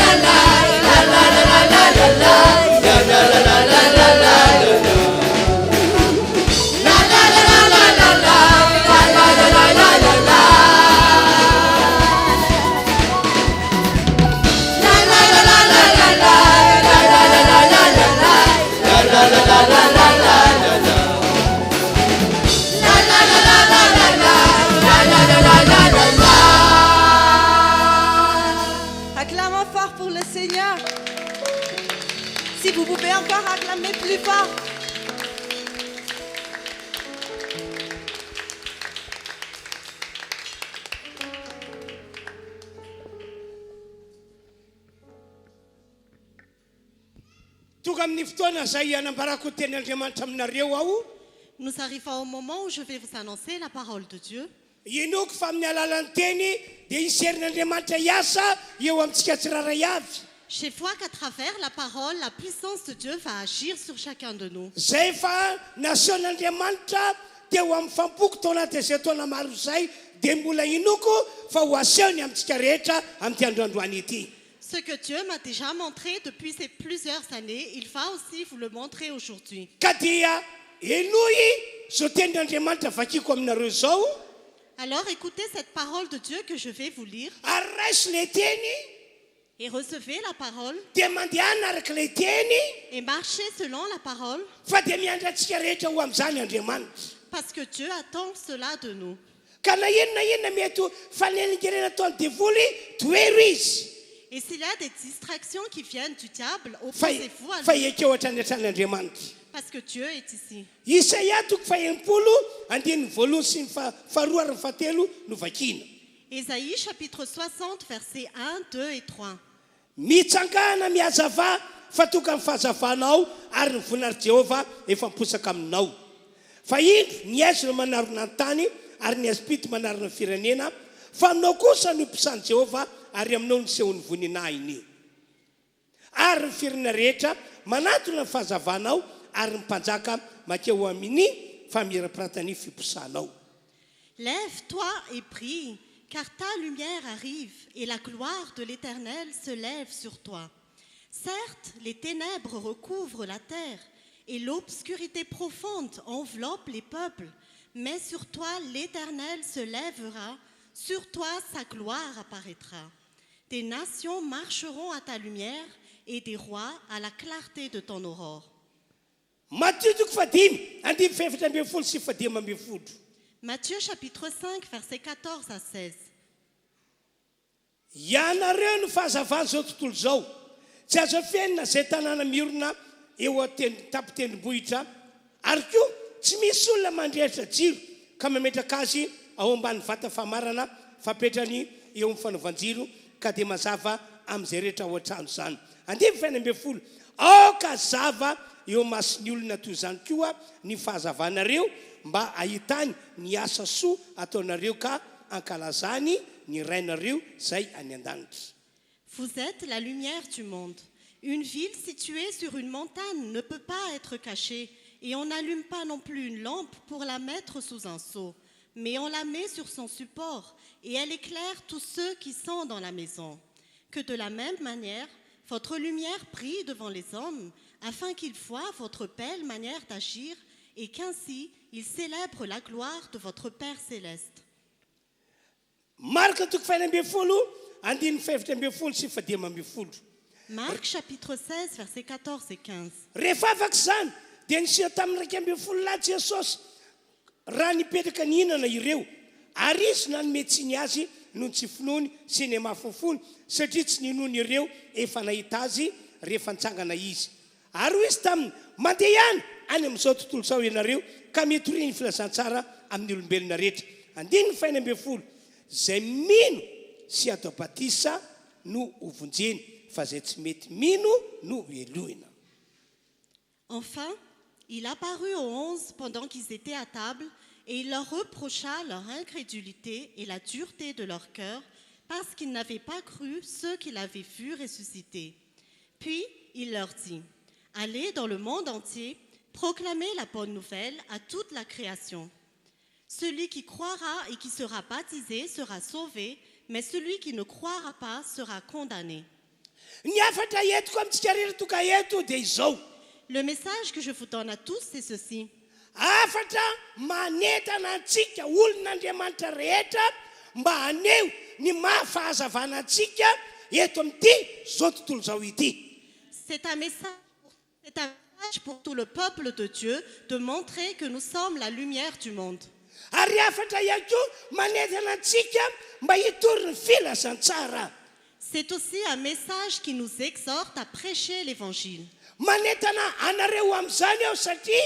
Acclamons fort pour le Seigneur. Si vous pouvez encore acclamer plus fort. tonga amin'ny fotoana zay anambarako teny Andriamanitra aminareo ao. Nous arrivons au moment où je vais vous annoncer la parole de Dieu. Inoko fa amin'ny alalan'ny teny dia iserin'Andriamanitra hiasa eo amintsika tsiraray avy. Je vois qu'à travers la parole, la puissance de Dieu va agir sur chacun de nous. Zay fa nasehoan'Andriamanitra teo amin'ny fampoko tao anaty izay taona maro izay dia mbola inoko fa ho asehony amintsika rehetra amin'ity androandroany ity. Ce que Dieu m'a déjà montré depuis ces plusieurs années, il va aussi vous le montrer aujourd'hui. Ka dia enoy zao tenin'Andriamanitra vakiko aminareo zao. Alors écoutez cette parole de Dieu que je vais vous lire Ary raisy le teny et recevez la parole dia mandehana araka le teny et marchez selon la parole fa dia miandra antsika rehetra ho amin'izany Andriamanitra. parce que Dieu attend cela de nous. Ka na inona mety fanelingerena ataony devoly toero izy. Et s'il y a des distractions qui viennent du diable, Fa opposez-vous à fa lui ekeo atranatran'Andriamanitra. parce que Dieu est ici. Isaia toko faenimpolo andiny voalohany sy ny faharoa ary ny fahatelo no vakina. Ésaïe chapitre 60 versets 1, 2 et 3. Mitsangana miazava fa toka amin'ny fahazavanao ary ny voninahitra Jehova efa miposaka aminao. Fa indro ny aizo no manarona ny tany ary ny azopito manarona ny firenena fa aminao kosa no mpisan'ny Jehova ary aminao no sehon'ny voninahiny. Ary ny firenena rehetra manatona ny fahazavanao ary ny mpanjaka makeo amin'ny famirapiratany fiposanao. Lève-toi et prie, car ta lumière arrive et la gloire de l'Éternel se lève sur toi. Certes, les ténèbres recouvrent la terre et l'obscurité profonde enveloppe les peuples, mais sur toi l'Éternel se lèvera, sur toi sa gloire apparaîtra. Des nations marcheront à ta lumière et des rois à la clarté de ton aurore. Matthieu toko fadimy andimy fefatra ambin'ny folo sy fadimy ambin'ny folo. Matthieu chapitre 5 versets 14 à 16. Ianareo no fahazavana zao tontolo zao. Tsy azo fiainana zay tanàna miorina eo tapitendrombohitra ary koa tsy misy olona mandrehitra jiro ka mametraka azy ao ambany vata famarana fapetrany eo amin'ny fanaovan-jiro ka dia mazava amin'izay rehetra ao an-trano zany. Andimy faina ambin'ny folo. Aoka zava eo mason'ny olona toy izany koa ny fahazavanareo mba ahitany ny asa soa ataonareo ka ankalazany ny rainareo zay any an-danitra. Vous êtes la lumière du monde. Une ville située sur une montagne ne peut pas être cachée et on n'allume pas non plus une lampe pour la mettre sous un seau, mais on la met sur son support et elle éclaire tous ceux qui sont dans la maison. Que de la même manière, votre lumière brille devant les hommes afin qu'ils voient votre belle manière d'agir et qu'ainsi ils célèbrent la gloire de votre Père céleste. Marka toko faina ambin'ny folo, andiny fefatra ambin'ny folo sy fadimy ambin'ny folo. Marc chapitre 16, versets 14 et 15. Rehefa afaka izany dia nisiha tamin'ny raika ambin'ny folo lahy Jesosy raha nipetraka ny hinana ireo, ary izy nanome tsiny azy noho ny tsy finoany sy ny mahafofony satria tsy ninony ireo efa nahita azy rehefa nitsangana izy. Ary hoy izy taminy, mandeha ihany any amin'izao tontolo izao ianareo ka mety horia ny filazantsara amin'ny olombelona rehetra. Andiny ny faina ambin'ny folo, zay mino sy atao batisa no hovonjeny, fa zay tsy mety mino no elohina. Enfin, il apparut aux 11 pendant qu'ils étaient à table, et il leur reprocha leur incrédulité et la dureté de leur cœur, parce qu'ils n'avaient pas cru ceux qu'il avait vus ressusciter. Puis il leur dit, « Allez dans le monde entier, proclamez la bonne nouvelle à toute la création. Celui qui croira et qui sera baptisé sera sauvé, mais celui qui ne croira pas sera condamné. » Ny afatra entiko amintsika rehetra toka eto dia izao. Le message que je vous donne à tous, c'est ceci. Afatra manentana antsika olon'Andriamanitra rehetra mba haneho ny mahafahazavana antsika eto amin'ity zao tontolo izao ity. C'est un message pour tout le peuple de Dieu de montrer que nous sommes la lumière du monde. Ary afatra ihany koa manentana antsika mba hitory ny filazantsara. C'est aussi un message qui nous exhorte à prêcher l'évangile. Manentana anareo amin'izany aho satria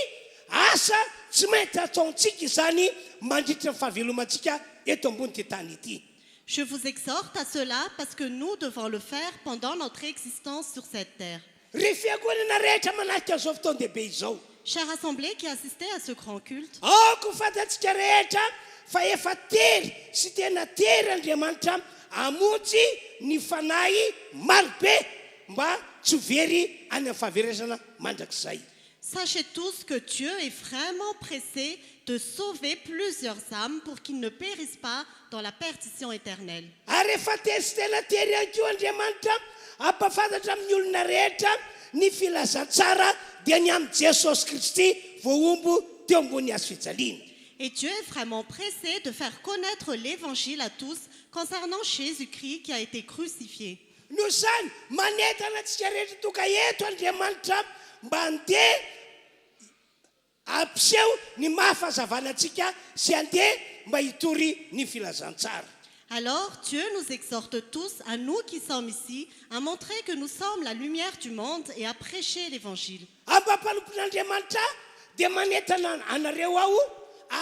asa tsy maintsy ataontsika izany mandritra ny fahavelomantsika eto ambony tany ity. Je vous exhorte à cela parce que nous devons le faire pendant notre existence sur cette terre. Refia koa nana rehetra manahika izao fotoan-dehibe izao. Chère assemblée qui assistait à ce grand culte, Aoko fantatsika rehetra fa efa tery sy tena tery Andriamanitra hamonjy ny fanahy marobe mba tsy very any amin'ny fahaverezana mandrakizay. sachez tous que Dieu est vraiment pressé de sauver plusieurs âmes pour qu'ils ne périssent pas dans la perdition éternelle. Ary efa tery sy tena tery ihany koa Andriamanitra ampafantatra amin'ny olona rehetra ny filazantsara dia ny amin'ny Jesosy Kristy voaombo teo ambony hazo fijaliana. Et Dieu est vraiment pressé de faire connaître l'évangile à tous concernant Jésus-Christ qui a été crucifié. Noho izany manentana antsika rehetra toka eto Andriamanitra mba handeha ampiseho ny mahafahazavana antsika sy handeha mba hitory ny filazantsara. Alors Dieu nous exhorte tous, à nous qui sommes ici, à montrer que nous sommes la lumière du monde et à prêcher l'évangile. Ampampanompon'Andriamanitra dia manentana anareo aho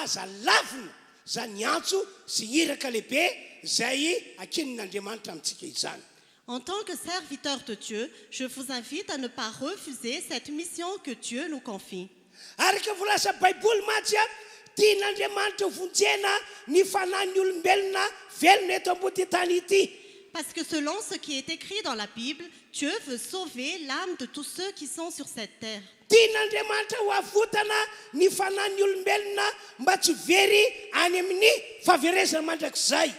aza lavina zany antso sy iraka lehibe zay akin'Andriamanitra amintsika izany. En tant que serviteur de Dieu, je vous invite à ne pas refuser cette mission que Dieu nous confie. Araka volasa Baiboly matsy tian'Andriamanitra vonjena ny fanahin'ny olombelona velona eto ambony tany ity. Parce que selon ce qui est écrit dans la Bible, Dieu veut sauver l'âme de tous ceux qui sont sur cette terre. Tian'Andriamanitra ho avotana ny fanahin'ny olombelona mba tsy very any amin'ny fahaverezana mandrakizay.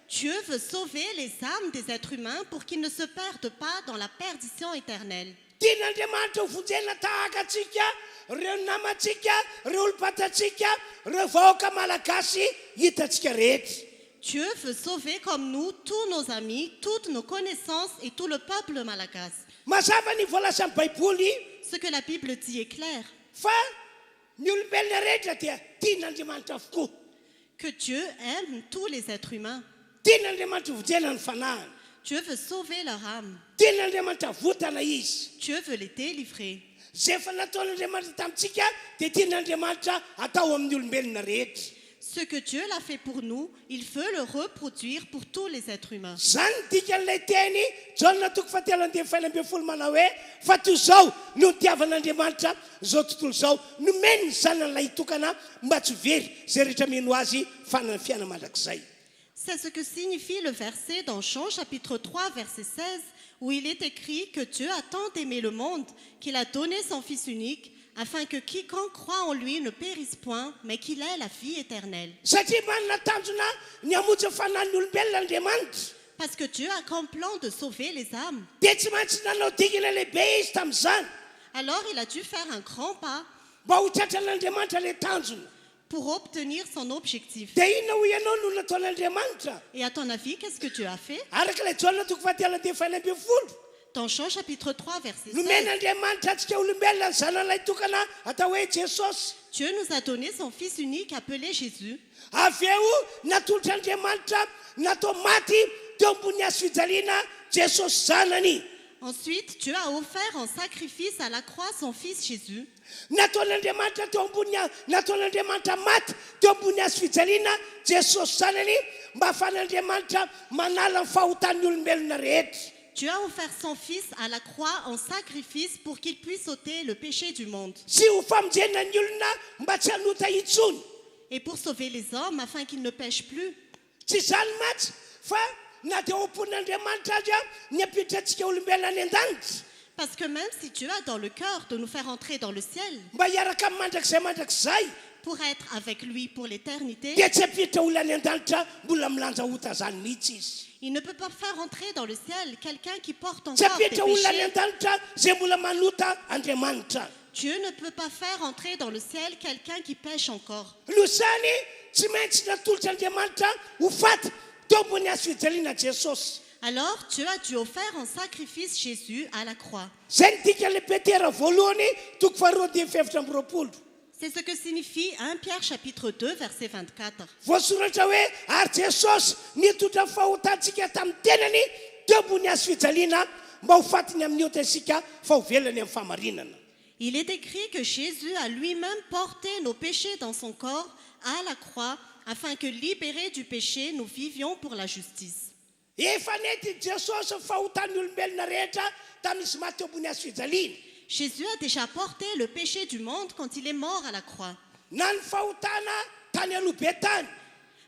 Dieu veut sauver les âmes des êtres humains pour qu'ils ne se perdent pas dans la perdition éternelle. Tian'Andriamanitra ho vonjena tahaka antsika, ireo namantsika, ireo olom-patantsika, ireo vahoaka malagasy hitantsika rehetra. Dieu veut sauver comme nous tous nos amis, toutes nos connaissances et tout le peuple malagasy. Mazava ny voalaza amin'ny Baiboly Ce que la Bible dit est clair, fa ny olombelona rehetra dia tian'Andriamanitra avokoa. que Dieu aime tous les êtres humains. Tian'Andriamanitra vonjena ny fanahiny. Dieu veut sauver leur âme. Tian'Andriamanitra votana izy. Dieu veut les délivrer. Zay efa nataon'Andriamanitra tamintsika dia tian'Andriamanitra atao amin'ny olombelona rehetra. Ce que Dieu l'a fait pour nous, il veut le reproduire pour tous les êtres humains. Zany dikan'ilay teny Jaona toko fahatelo ambin'ny folo ambin'ny folo manao hoe fa toy izao no nitiavan'Andriamanitra zao tontolo izao nomeny ny zanan'ilay hitokana mba tsy very zay rehetra mino azy fanana fiaina mandrakizay. C'est ce que signifie le verset dans Jean chapitre 3 verset 16 où il est écrit que Dieu a tant aimé le monde qu'il a donné son Fils unique afin que quiconque croit en lui ne périsse point mais qu'il ait la vie éternelle. Satria manana tanjona ny hamonjy ny fanahin'ny olombelona Andriamanitra. Parce que Dieu a comme plan de sauver les âmes. Dia tsy maintsy nanao dikana lehibe izy tamin'izany Alors il a dû faire un grand pas mba ho tratran'Andriamanitra ilay tanjona. pour obtenir son objectif. dia inona ho ianao no nataon'Andriamanitra Et à ton avis, qu'est-ce que tu as fait? araka ilay jaona toko fahatelo dia faina ambin'ny folo Dans Jean chapitre 3, verset 16, nomen'Andriamanitra antsika olombelona ny zanan'ilay tokana atao hoe Jesosy Dieu nous a donné son Fils unique appelé Jésus. avy eo natolotr'Andriamanitra natao maty teo ambony hazo fijaliana Jesosy zanany Ensuite, Dieu a offert en sacrifice à la croix son Fils Jésus. nataon'Andriamanitra teo ambony nataon'Andriamanitra maty teo ambony hazo fijaliana Jesosy zanany mba ahafahan'Andriamanitra manala ny fahotan'ny olombelona rehetra Dieu a offert son Fils à la croix en sacrifice pour qu'il puisse ôter le péché du monde. sy ho famonjena ny olona mba tsy hanota intsony Et pour sauver les hommes afin qu'ils ne pêchent plus. tsy zany matsy fa na dia ompon'Andriamanitra azy a ny ampiditra antsika olombelona any an-danitra Parce que même si Dieu a dans le cœur de nous faire entrer dans le ciel mba hiaraka amin'ny mandrakizay pour être avec lui pour l'éternité, dia tsy ampiditra olona any an-danitra mbola milanja ota zany mihitsy izy il ne peut pas faire entrer dans le ciel quelqu'un qui porte tsy encore des ampiditra olona any péchés. an-danitra zay mbola manota Andriamanitra Dieu ne peut pas faire entrer dans le ciel quelqu'un qui pêche encore. no zany tsy maintsy natolotr'Andriamanitra ho faty teo ambony hazo fijaliana Jesosy Alors Dieu a dû offrir en sacrifice Jésus à la croix. zay ny dika le Petera voalohany toko faharoa dia fefatra amby roapolo C'est ce que signifie 1 Pierre chapitre 2 verset 24. voasoratra hoe ary Jesosy nitondra fahotantsika tamin'ny tenany teo ambony hazo fijaliana mba ho fatiny amin'ny ota isika fa ho velany amin'ny fahamarinana Il est écrit que Jésus a lui-même porté nos péchés dans son corps à la croix afin que libérés du péché, nous vivions pour la justice. efa nety Jesosy fahotan'ny olombelona rehetra tamin'izy maty teo ambony hazo fijaliana Jésus a déjà porté le péché du monde quand il est mort à la croix. na ny fahotana tany aloha be tany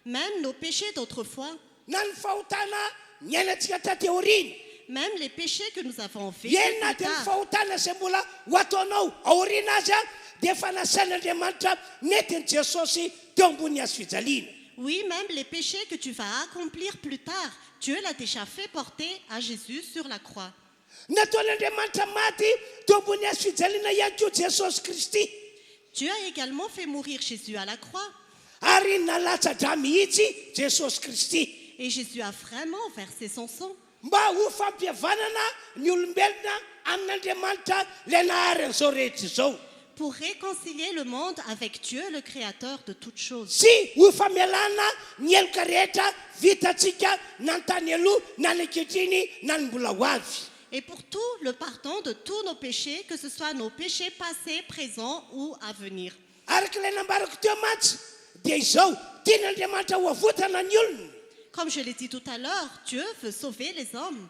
Même nos péchés d'autrefois, na ny fahotana ny ainantsika tateorina même les péchés que nous avons vécus enina plus dia ny tard, fahotana zay mbola ho ataonao aoriana azy a dia efa nasain'Andriamanitra netiny Jesosy teo ambony hazo fijaliana oui, même les péchés que tu vas accomplir plus tard, Dieu l'a déjà fait porter à Jésus sur la croix. nataon'Andriamanitra maty teo ambony hazo fijaliana ihany koa Jesosy Kristy Dieu a également fait mourir Jésus à la croix. ary nalatsa-dra mihitsy Jesosy Kristy Et Jésus a vraiment versé son sang mba ho fampihavanana ny olombelona amin'Andriamanitra ilay nahary an'izao rehetra izao pour réconcilier le monde avec Dieu, le créateur de toutes choses. sy ho famelana ny eloka rehetra vitantsika na ny tany aloha na ny ankehitriny na ny mbola ho avy Et pour tout le pardon de tous nos péchés, que ce soit nos péchés passés, présents ou à venir. araka ilay nambarako teo matsy dia izao tian'Andriamanitra ho avotana ny olona Comme je l'ai dit tout à l'heure, Dieu veut sauver les hommes.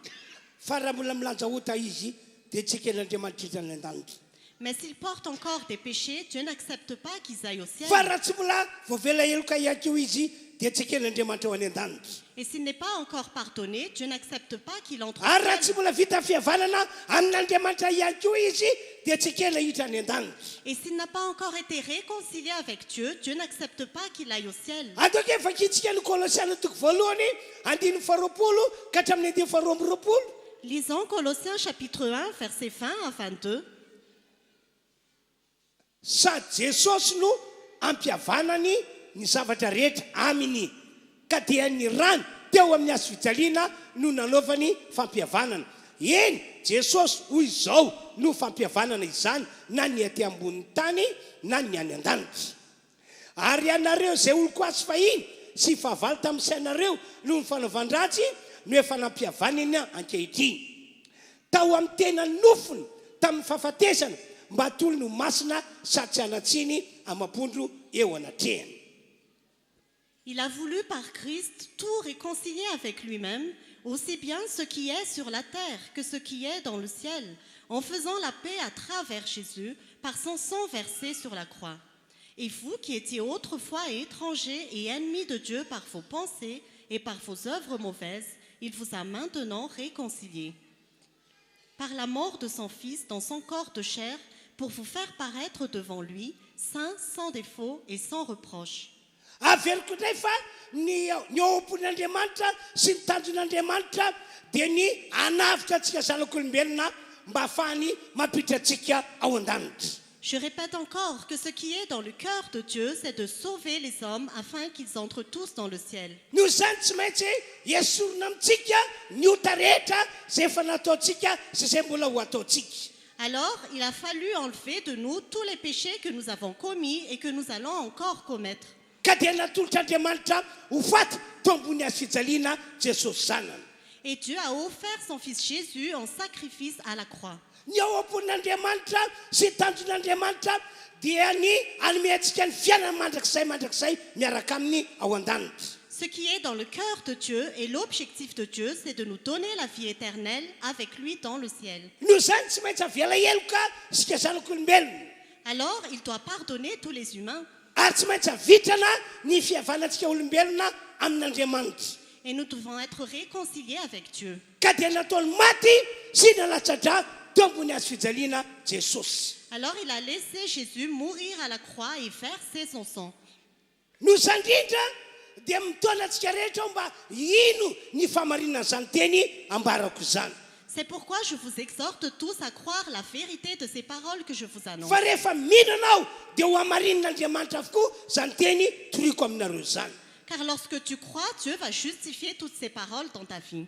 fa raha mbola milanja ota izy dia tsy eken'Andriamanitra hitrany an-danitra Mais s'ils portent encore des péchés, Dieu n'accepte pas qu'ils aillent au ciel. fa raha tsy mbola voavela eloka ihany koa izy dia tsy eken'Andriamanitra ho any an-danitra Et s'il n'est pas encore pardonné, Dieu n'accepte pas qu'il entre ary au raha tsy ciel. mbola vita fihavanana amin'Andriamanitra ihany koa izy dia tsy ekena hiditra any an-danitra Et s'il n'a pas encore été réconcilié avec Dieu, Dieu n'accepte pas qu'il aille au ciel. ataoko efa kitsika ny Kolosiana toko voalohany andiny faharoapolo ka hatramin'ny andiny faharoa amby roapolo Lisons Colossiens chapitre 1, versets 20 à 22. sady Jesosy no ampihavanany ny zavatra rehetra aminy ka dia ny rano teo amin'ny hazo fijaliana no nanaovany fampihavanana eny Jesosy hoy izao no fampihavanana izany na ny aty ambony tany na ny any an-danitra ary ianareo izay oloko azy fahiny sy fahavalo tamin'ny sainareo no ny fanaovan-dratsy no efa nampihavanany ankehitriny tao amin'ny tena nofony tamin'ny fahafatesana mba tolo no masina sady tsy hanatsiny amam-pondro eo anatrehany Il a voulu par Christ tout réconcilier avec lui-même, aussi bien ce qui est sur la terre que ce qui est dans le ciel, en faisant la paix à travers Jésus par son sang versé sur la croix. Et vous qui étiez autrefois étrangers et ennemis de Dieu par vos pensées et par vos œuvres mauvaises, il vous a maintenant réconciliés par la mort de son Fils dans son corps de chair pour vous faire paraître devant lui, saints, sans défaut et sans reproche. averiko indray fa ny ao am-pon'Andriamanitra sy ny tanjon'Andriamanitra dia ny anavitra antsika zanak'olombelona mba ahafahany mampiditra antsika ao an-danitra Je répète encore que ce qui est dans le cœur de Dieu, c'est de sauver les hommes afin qu'ils entrent tous dans le ciel. Noho zany tsy maintsy esorona amintsika ny ota rehetra zay efa nataontsika sy zay mbola ho ataontsika. Alors, il a fallu enlever de nous tous les péchés que nous avons commis et que nous allons encore commettre. Ka dia natolotr'Andriamanitra ho faty tao ambony hazo fijaliana Jesosy zanany. Et Dieu a offert son fils Jésus en sacrifice à la croix. Ny ao am-ponin'Andriamanitra sy tanjon'Andriamanitra dia ny hanome antsika ny fiainana mandrakizay miaraka aminy ao an-danitra. Ce qui est dans le cœur de Dieu et l'objectif de Dieu, c'est de nous donner la vie éternelle avec lui dans le ciel. Noho zany tsy maintsy aviala heloka isika zanak'olombelona. Alors, il doit pardonner tous les humains. Ary tsy maintsy avitrana ny fihavanantsika olombelona amin'Andriamanitra. Et nous devons être réconciliés avec Dieu. Ka dia nataony maty sy nalatsa-dra teo ambony hazo fijaliana Jesosy. Alors, il a laissé Jésus mourir à la croix et verser son sang. Noho zany indrindra dia mitona antsika rehetra mba ino ny famarinana zany teny ambarako zany. C'est pourquoi je vous exhorte tous à croire la vérité de ces paroles que je vous annonce. Fa rehefa mihinanao dia ho amarinan'Andriamanitra avokoa zany teny toriko aminareo zany. Car lorsque tu crois, Dieu va justifier toutes ces paroles dans ta vie.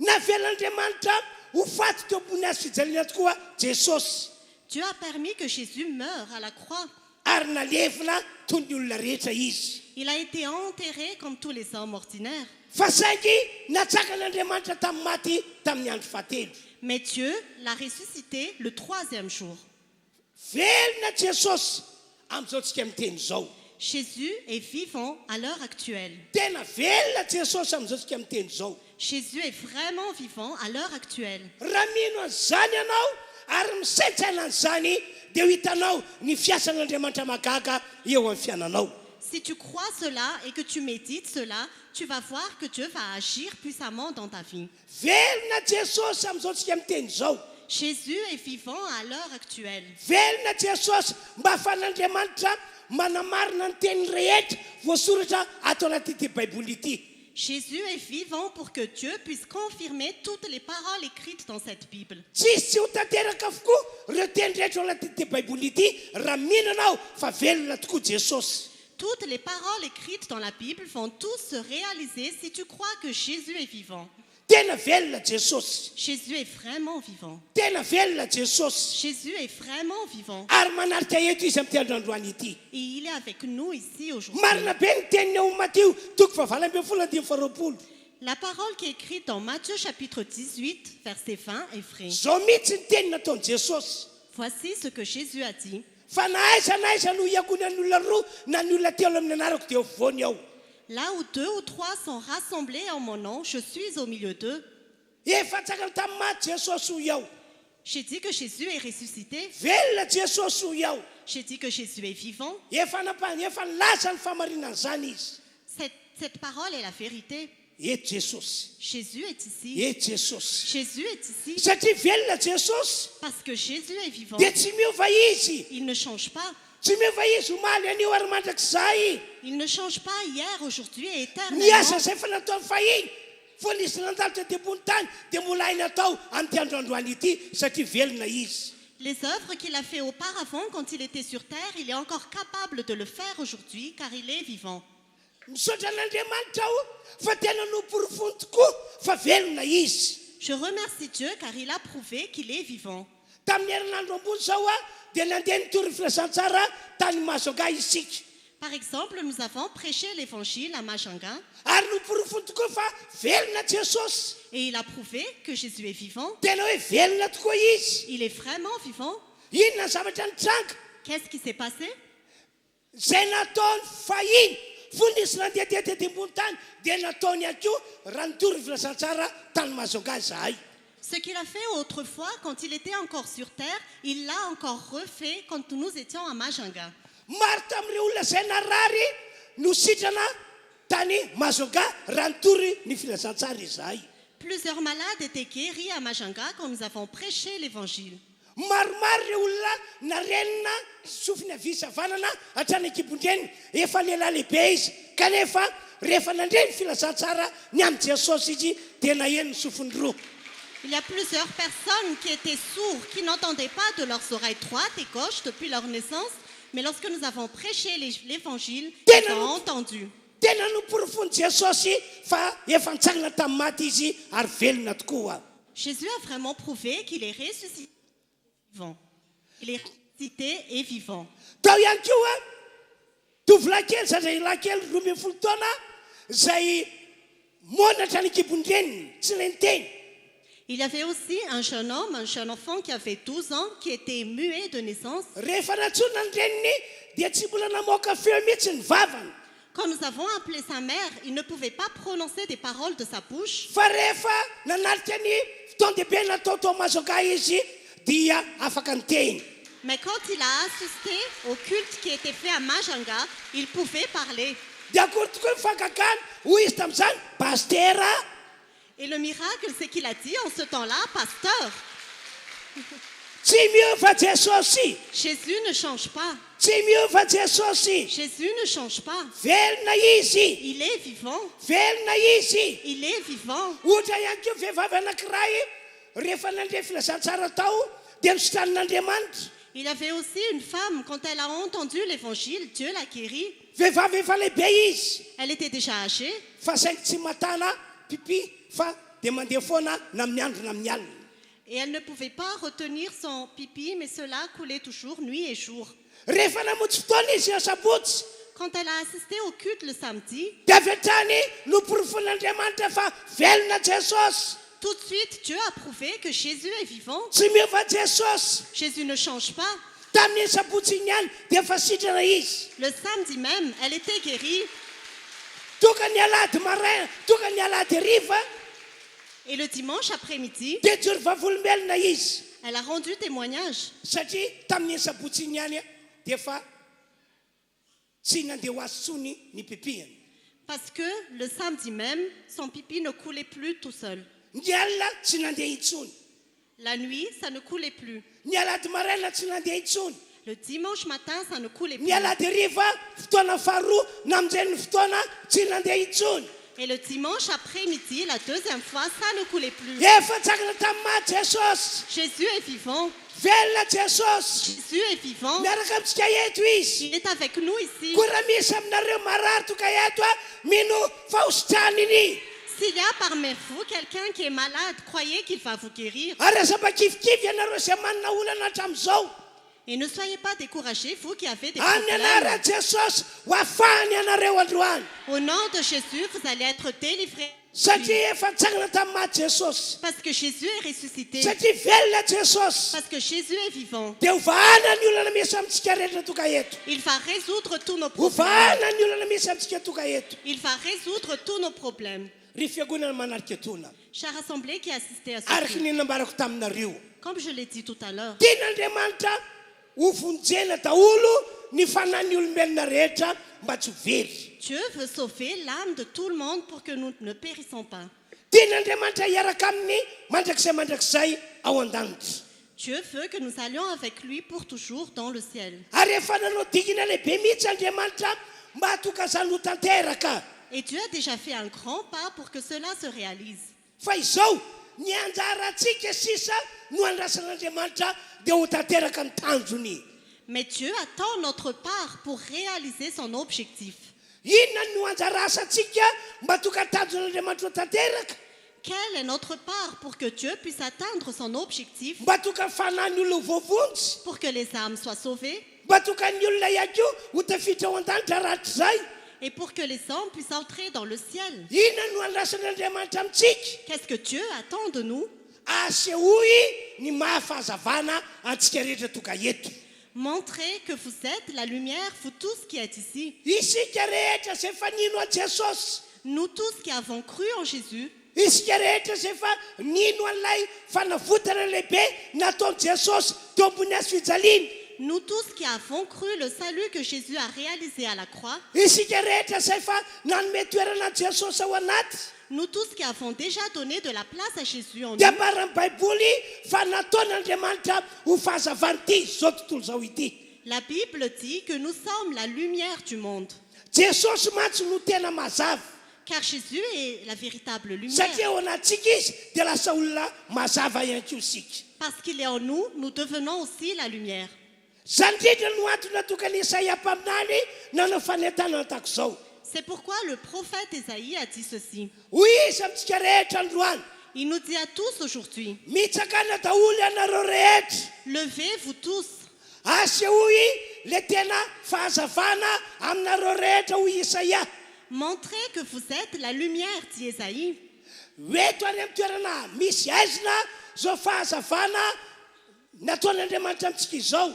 Navelan'Andriamanitra ho faty teo ambony hazo fijaliana tokoa Jesosy. Dieu a permis que Jésus meure à la croix. Ary nalefina toy ny olona rehetra izy. Il a été enterré comme tous les hommes ordinaires. Fa saingy natsakan'Andriamanitra tamin'ny maty tamin'ny andro fahatelo. Mais Dieu l'a ressuscité le 3e jour. Velona Jesosy amin'izao tsika miteny zao. Jésus est vivant à l'heure actuelle. Tena velona Jesosy amin'izao tsika miteny zao. Jésus est vraiment vivant à l'heure actuelle. Raha mino an'izany ianao ary misaintsaina an'izany dia ho hitanao ny fiasan'Andriamanitra magaga eo amin'ny fiainanao. Si tu crois cela et que tu médites cela, tu vas voir que Dieu va agir puissamment dans ta vie. Velona Jesosy amin'izao tsika miteny zao. Jésus est vivant à l'heure actuelle. Velona Jesosy mba ahafahan'Andriamanitra manamarina ny teny rehetra voasoratra ato anaty Baiboly ity. Jésus est vivant pour que Dieu puisse confirmer toutes les paroles écrites dans cette Bible. Tsisy tsy ho tanteraka avokoa ireo teny rehetra ao anaty Baiboly ity raha mihinanao fa velona tokoa Jesosy. Toutes les paroles écrites dans la Bible vont tous se réaliser si tu crois que Jésus est vivant. Tena velona Jesosy. Jésus est vraiment vivant. Tena velona Jesosy. Jésus est vraiment vivant. Ary manarika eto izy amin'ity androandroany ity. Et il est avec nous ici aujourd'hui. Marina be ny teniny ao Matteo toko fahavalo ambin'ny folo dimy faharoapolo. La parole qui est écrite dans Matthieu chapitre 18, verset 20 est vraie. Zao mihitsy ny teny nataony Jesosy. Voici ce que Jésus a dit. Fa naaiza no iakony an'olona roa na ny olona telo amin'ny anarako dia voany ao. Là où 2 ou 3 sont rassemblés en mon nom, je suis au milieu d'eux. Efa tsakany tamin'ny maty Jesosy ho iao. J'ai dit que Jésus est ressuscité. Velona Jesosy ho iao. J'ai dit que Jésus est vivant. Efa nilaza ny famarinana zany izy. Cette parole est la vérité. Eto Jesosy. Jésus est ici. Eto Jesosy. Jésus est ici. Satria velona Jesosy Parce que Jésus est vivant. dia tsy miova izy. Il ne change pas. Tsy miova izy omaly anio ary mandrakizay. Il ne change pas hier, aujourd'hui et Ny asa éternellement. zay fa nataony fahiny fô nisy nandalitra ty ambony tany dia mbola hainy atao amin'ity androandroany ity satria velona izy. Les œuvres qu'il a fait auparavant quand il était sur terre, il est encore capable de le faire aujourd'hui car il est vivant. Misaotra an'Andriamanitra aho fa tena nomporofony tokoa fa velona izy. Je remercie Dieu car il a prouvé qu'il est vivant. Tamin'ny herinandro ambony zao dia nandeha nitory filasan-tsara tany Majunga isika. Par exemple, nous avons prêché l'évangile à Majunga Ary nomporofony tokoa fa velona Jesosy. et il a prouvé que Jésus est vivant. Tena hoe velona tokoa izy. Il est vraiment vivant. Inona ny zavatra nitranga Qu'est-ce qui s'est passé? zay nataony fahiny fo nisy nandeha tety ambony tany dia nataony ihany koa raha nitory filasan-tsara tany Majunga zahay. Ce qu'il a fait autrefois quand il était encore sur terre, il l'a encore refait quand nous étions à Majunga. Maro tamin'ireo olona zay narary no sitrana tany Majunga raha nitory ny filasan-tsara izahay. Plusieurs malades étaient guéris à Majunga quand nous avons prêché l'évangile. Maromaro ireo olona narenina sofiny avisavanana hatrany ekibondreny efa lehilahy lehibe izy kanefa rehefa nandre ny filasan-tsara ny amin'ny Jesosy izy dia naheno ny sofiny roa. Il y a plusieurs personnes qui étaient sourds, qui n'entendaient pas de leurs oreilles droites et gauches depuis leur naissance, mais lorsque nous avons prêché l'évangile, ils ont entendu. tena nomporofony jesosy fa efa nitsangana tamin'ny maty izy ary velona tokoa. Jésus a vraiment prouvé qu'il est ressuscité vivant. Il est ressuscité et vivant. Tao ihany koa tovolahy kely zandray lahy kely 12 taona zay monatra ny kibondreniny tsy leny teny. Il y avait aussi un jeune homme, un jeune enfant qui avait 12 ans, qui était muet de naissance. Rehefa natsonona ny reniny dia tsy mbola namoaka feo mihitsy ny vavany. Quand nous avons appelé sa mère, il ne pouvait pas prononcer des paroles de sa bouche. Fa rehefa nanalika ny fotoan-dehibe natao tao Mazoga izy dia afaka niteny. Mais quand il a assisté au culte qui était fait à Majanga, il pouvait parler. Dia akory tokoa mifankakany hoy izy tamin'izany pastera. Et le miracle, c'est qu'il a dit en ce temps-là, pasteur, Tsy miova Jesosy. Jésus ne change pas. Tsy miova Jesosy. Jésus ne change pas. Velona izy. Il est vivant. Velona izy. Il est vivant. Ohatra ihany koa vehivavy anankiray rehefa nandre filazantsara tao dia nisotran'Andriamanitra. Il y avait aussi une femme, quand elle a entendu l'évangile, Dieu l'a guérie. Vehivavy efa lehibe izy. Elle était déjà âgée. Fa saingy tsy matana pipi fa dia mandeha foana na amin'ny andro na amin'ny alina. Et elle ne pouvait pas retenir son pipi, mais cela coulait toujours nuit et jour. Rehefa namonjy fotoana izy sabotsy Quand elle a assisté au culte le samedi, dia avy hatrany noporofon'Andriamanitra fa velona Jesosy. tout de suite, Dieu a prouvé que Jésus est vivant. Tsy miova Jesosy. Jésus ne change pas. Tamin'ny sabotsy iny ihany dia efa sitrana izy. Le samedi même, elle était guérie. Toka ny alady marin, toka ny alady hariva Et le dimanche après-midi, dia jory vavolombelona izy. elle a rendu témoignage. Satria tamin'ny sabotsy iny ihany dia efa tsy nandeha ho azy tsony ny pipihany. Parce que le samedi même, son pipi ne coulait plus tout seul. Ny alina tsy nandeha intsony. La nuit, ça ne coulait plus. Ny alady maraina tsy nandeha intsony. Le dimanche matin, ça ne coulait plus. Ny alady hariva fotoana faharoa na amin'izay fotoana tsy nandeha intsony. Et le dimanche après-midi, la deuxième fois, ça ne coulait plus. Efa tsangana tamin'ny maty Jesosy. Jésus est vivant. Velona Jesosy. Jésus est vivant. Miaraka amintsika eto izy. Il est avec nous ici. Koa raha misy aminareo marary toka eto mino fahositrany iny. S'il y a parmi vous quelqu'un qui est malade, croyez qu'il va vous guérir. Ary azapa kifikivy ianareo izay manana olana hatramin'izao. Et ne soyez pas découragés, vous qui avez des Amin'ny problèmes. anara Jesosy ho afahany ianareo androany. Au nom de Jésus, vous allez être délivrés. Satria efa nitsangana tamin'ny maty Jesosy. Parce que Jésus est ressuscité. Satria velona Jesosy. Parce que Jésus est vivant. Dia hovahana ny olana misy amintsika rehetra toka eto. Il va résoudre tous nos problèmes. Hovahana ny olana misy amintsika toka eto. Il va résoudre tous nos problèmes. Ry fiangonana manarika etoana. Chère assemblée qui assistait à ce Araka culte, ny nambarako taminareo. comme je l'ai dit tout à l'heure, Tian'Andriamanitra ho vonjena daholo ny fanahin'ny olombelona rehetra mba tsy ho very. Dieu veut sauver l'âme de tout le monde pour que nous ne périssons pas. Tian'Andriamanitra hiaraka aminy mandrakizay ao an-danitra. Dieu veut que nous allions avec lui pour toujours dans le ciel. Ary efa nanao dikana lehibe mihitsy Andriamanitra mba hatoka zany ho tanteraka. Et Dieu a déjà fait un grand pas pour que cela se réalise. Fa izao ny anjarantsika sisa no andrasan'Andriamanitra dia ho tanteraka ny tanjony. Mais Dieu attend notre part pour réaliser son objectif. Inona no anjara asantsika mba hatoka tanjon'Andriamanitra ho tanteraka? Quelle est notre part pour que Dieu puisse atteindre son objectif, Mba hatoka fanahin'ny olona ho voavonjy? pour que les âmes soient sauvées Mba hatoka ny olona ihany koa ho tafiditra ao an-danitra rahatrizay? et pour que les hommes puissent entrer dans le ciel? Inona no andrasan'Andriamanitra amintsika? Qu'est-ce que Dieu attend de nous? Asehoy ny mahafahazavana antsika rehetra toka eto. Montrez que vous êtes la lumière, vous tous qui êtes ici. Isika rehetra zay efa nino a Jesosy. Nous tous qui avons cru en Jésus, Isika rehetra zay efa nino an'ilay fanavotana lehibe nataon'i Jesosy teo ambony hazo fijaliana. nous tous qui avons cru le salut que Jésus a réalisé à la croix, Isika rehetra zay efa nanome toerana an Jesosy ao anaty. nous tous qui avons déjà donné de la place à Jésus en Dia nous, maran'ny Baiboly fa nataon'Andriamanitra ho fahazavana ity zao tontolo zao ity. la Bible dit que nous sommes la lumière du monde. Jesosy mantsy no tena mazava. car Jésus est la véritable lumière. satria ao anatsika izy dia lasa olona mazava ihany koa isika. Parce qu'il est en nous, nous devenons aussi la lumière. Zany indrindra no antony natokany Esaïa mpaminany nanao fanentanana tahaka izao. C'est pourquoi le prophète Ésaïe a dit ceci. Hoy izy amintsika rehetra androany, Il nous dit à tous aujourd'hui, mitsakana daholo ianareo rehetra, levez-vous tous, asehoy le tena fahazavana aminareo rehetra hoy Isaia. montrez que vous êtes la lumière, dit Ésaïe. Eto any amin'ny toerana misy aizina zao fahazavana nataon'Andriamanitra amintsika izao,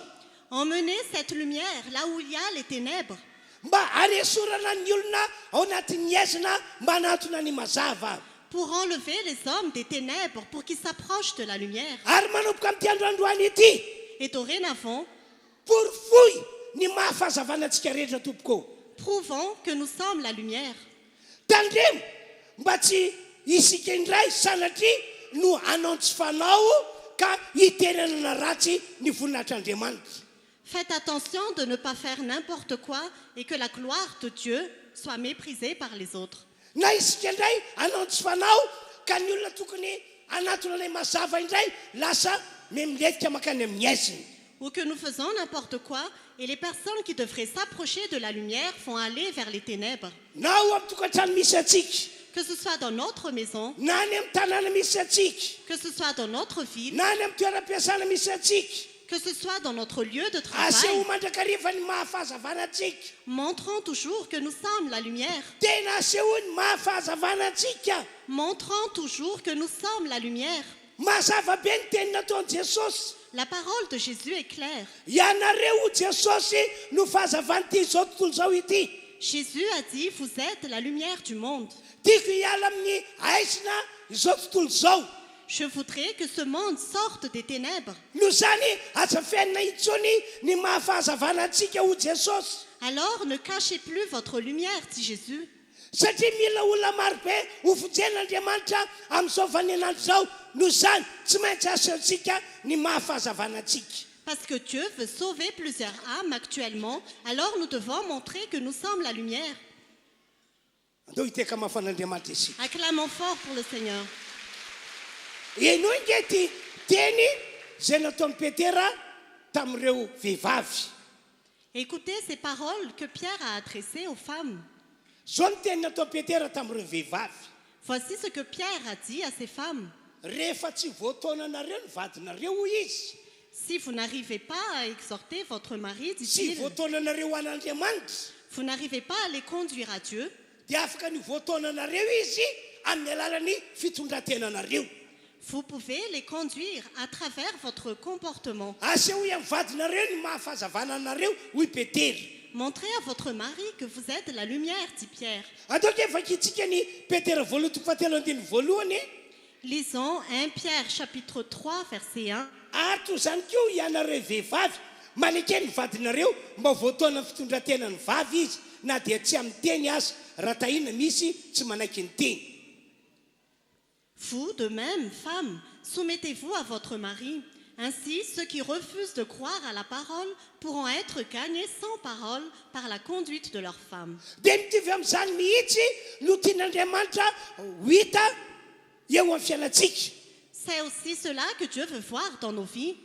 Emmenez cette lumière là où il y a les ténèbres, mba hanesorana ny olona ao anatin'ny aizina mba hanatona ny mazava, pour enlever les hommes des ténèbres, pour qu'ils s'approchent de la lumière. ary manomboka amin'ity androandroany ity Et dorénavant, porifoy ny mahafahazavana antsika rehetra tompoko. prouvons que nous sommes la lumière. Tandremo mba tsy isika indray sanatria no anantsy fanao ka hitenenana ratsy ny voninahitr'Andriamanitra. Faites attention de ne pas faire n'importe quoi et que la gloire de Dieu soit méprisée par les autres. Na isika indray anantsy fanao ka ny olona tokony anatona ilay mazava indray lasa miletika makany amin'ny aiziny. Ou que nous faisons n'importe quoi et les personnes qui devraient s'approcher de la lumière font aller vers les ténèbres. Na ao amin'ny tokantrano misy atsika, Que ce soit dans notre maison, na any amin'ny tanàna misy atsika, que ce soit dans notre ville, na any amin'ny toeram-piasana misy atsika, que ce soit dans notre lieu de travail, aseho mandrakariva ny mahafahazavana antsika. montrons toujours que nous sommes la lumière. Tena aseho ny mahafahazavana antsika. Montrons toujours que nous sommes la lumière. Mazava be ny teny nataon'i Jesosy. La parole de Jésus est claire. Ianareo Jesosy no fahazavanyity izao tontolo izao ity. Jésus a dit, vous êtes la lumière du monde. Tiako hiala amin'ny aizina izao tontolo izao. Je voudrais que ce monde sorte des ténèbres. Noho zany azafianina intsony ny mahafahazavana antsika ho Jesosy. Alors ne cachez plus votre lumière, dit Jésus. Satria mila olona marobe ho fojen'Andriamanitra amin'izao vaninandro izao. Noho zany tsy maintsy asantsika ny mahafahazavana antsika. Parce que Dieu veut sauver plusieurs âmes actuellement, alors nous devons montrer que nous sommes la lumière. Andao hiteka mafan'Andriamanitra isika. Acclamons fort pour le Seigneur. Ianao ingety teny zay nataon'i Petera tamin'ireo vehivavy. Écoutez ces paroles que Pierre a adressées aux femmes. Zao ny teny nataon'i Petera tamin'ireo vehivavy. Voici ce que Pierre a dit à ces femmes. Rehefa tsy voataonanareo ny vadinareo hoy izy, Si vous n'arrivez pas à exhorter votre mari, tsy dit-il, voataonanareo an'Andriamanitra, vous n'arrivez pas à les conduire à Dieu, dia afaka ny voataonanareo izy amin'ny alalan'ny fitondrantenanareo. vous pouvez les conduire à travers votre comportement. Aseho amin'ny vadinareo ny mahafahazavana anareo hoy Petera. Montrez à votre mari que vous êtes la lumière, dit Pierre. Ataoko efankitsika ny Petera voalohany toko fahatelo andiny voalohany. Lisons 1 Pierre chapitre 3 verset 1. Ary toy izany koa ianareo vehivavy, manekeny ny vadinareo mba voataona ny fitondrantenany vavy izy, na dia tsy amin'ny teny aza, raha tahina misy tsy manaiky ny teny. Vous, de même, femmes, soumettez-vous à votre mari. Ainsi, ceux qui refusent de croire à la parole pourront être gagnés sans parole par la conduite de leur femme. Dia mitovy amin'izany mihitsy no tian'Andriamanitra hita eo amin'ny fiainantsika. C'est aussi cela que Dieu veut voir dans nos vies.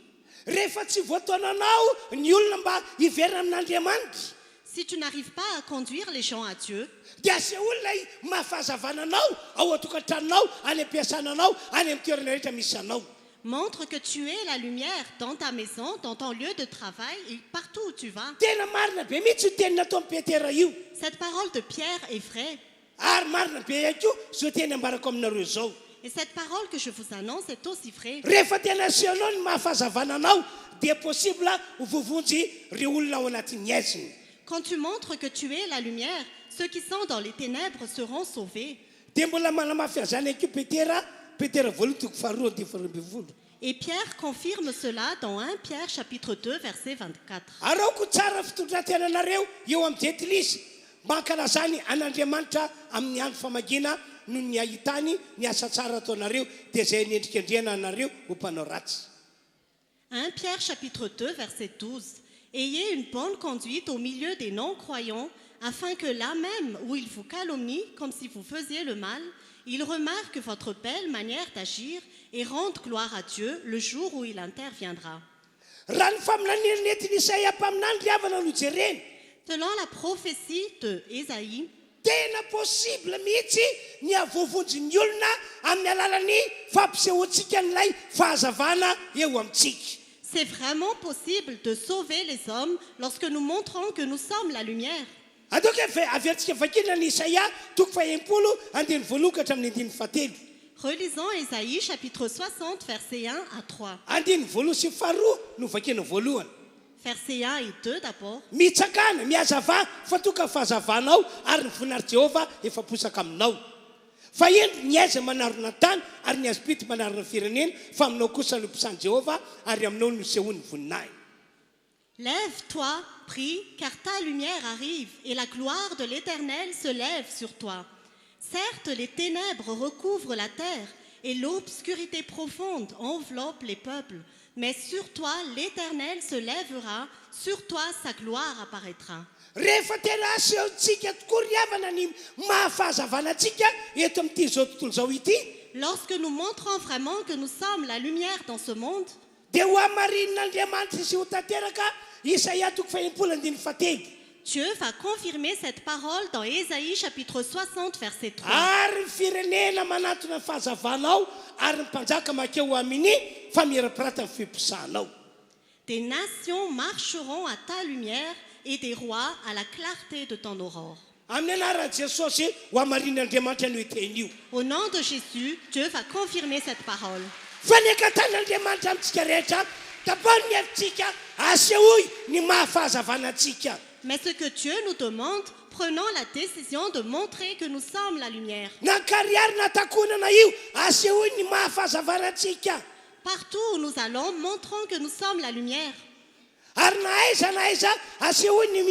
Rehefa tsy voataonanao ny olona mba hiverina amin'Andriamanitra, Si tu n'arrives pas à conduire les gens à Dieu, dia aseho olona mahafahazavana anao ao an-tokantranonao, any am-piasananao, any amin'ny toerana rehetra misy anao. montre que tu es la lumière dans ta maison, dans ton lieu de travail et partout où tu vas. Tena marina be mihitsy io teny nataon'i Petera io. Cette parole de Pierre est vraie. Ary marina be ihany koa zao teny ambarako aminareo zao. Et cette parole que je vous annonce est aussi vraie. Rehefa tena asehonao ny mahafahazavana anao, dia possible ho vovonjy ireo olona ao anatin'ny aiziny. Quand tu montres que tu es la lumière, ceux qui sont dans les ténèbres seront sauvés. Dia mbola manamafy azany ihany koa Petera voalohany toko faharoa andiny faharoa ambin'ny folo. Et Pierre confirme cela dans 1 Pierre chapitre 2 verset 24. Araoko tsara fitondrantenanareo eo amin'ny jetilisa, mba hankalazany an'Andriamanitra amin'ny andro famagina no ny ahitany ny asa tsara ataonareo, dia izay niendrikendriana anareo ho mpanao ratsy. 1 Pierre chapitre 2 verset 12. Ayez une bonne conduite au milieu des non-croyants, afin que là même où il vous calomnie comme si vous faisiez le mal, il remarque votre belle manière d'agir et rende gloire à Dieu le jour où il interviendra. raha ny faminanirana entiny Isaia mpaminany riavana no jerena Selon la prophétie de Ésaïe, tena possible mihitsy ny avovonjy olona amin'ny alalan'ny fampisehoantsika n'ilay fahazavana eo amintsika. c'est vraiment possible de sauver les hommes lorsque nous montrons que nous sommes la lumière. ataoko averitsika vakina ny Isaia toko faha-empolo andiny voalokatra amin'ny andiny fahatelo. Relisons Ésaïe chapitre 60 versets 1 à 3. andiny voaloha sy faharoa no vakina voalohany. Versets 1 et 2 d'abord. mitsakana miazava fa toka fahazavanao ary ny voninahitra Jehova efa posaka aminao. Fa endo ny aiza manarona tany ary ny azopity manarona firenena fa aminao kosa no mpisany Jehova ary aminao no sehoany voninahitra. Lève-toi, prie, car ta lumière arrive et la gloire de l'Éternel se lève sur toi. Certes, les ténèbres recouvrent la terre et l'obscurité profonde enveloppe les peuples. Mais sur toi, l'Éternel se lèvera, sur toi sa gloire apparaîtra. Rehefa tena asehontsika tokoa riavana ny mahafahazavanantsika eto amin'ity zao tontolo zao ity Lorsque nous montrons vraiment que nous sommes la lumière dans ce monde, dia ho amarin'Andriamanitra sy ho tanteraka Isaia toko faha-empolo andiny fahatelo. Dieu va confirmer cette parole dans Ésaïe chapitre 60 verset 3. Ary ny firenena manatona ny fahazavanao ary ny mpanjaka makeo amin'ny famirapiratany ny fimpisanao. Des nations marcheront à ta lumière et des rois à la clarté de ton aurore. Amin'ny anaran'i Jesosy ho amarin'Andriamanitra no iteny io. Au nom de Jésus, Dieu va confirmer cette parole. Fa ny ankatan'Andriamanitra amintsika rehetra tapany ny hevintsika asehoy ny mahafahazavanantsika. Mais ce que Dieu nous demande, prenons la décision de montrer que nous sommes la lumière. Nankariary natakonana io asehoy ny mahafahazavanantsika. Partout où nous allons, montrons que nous sommes la lumière. Ary na aiza asehoy ny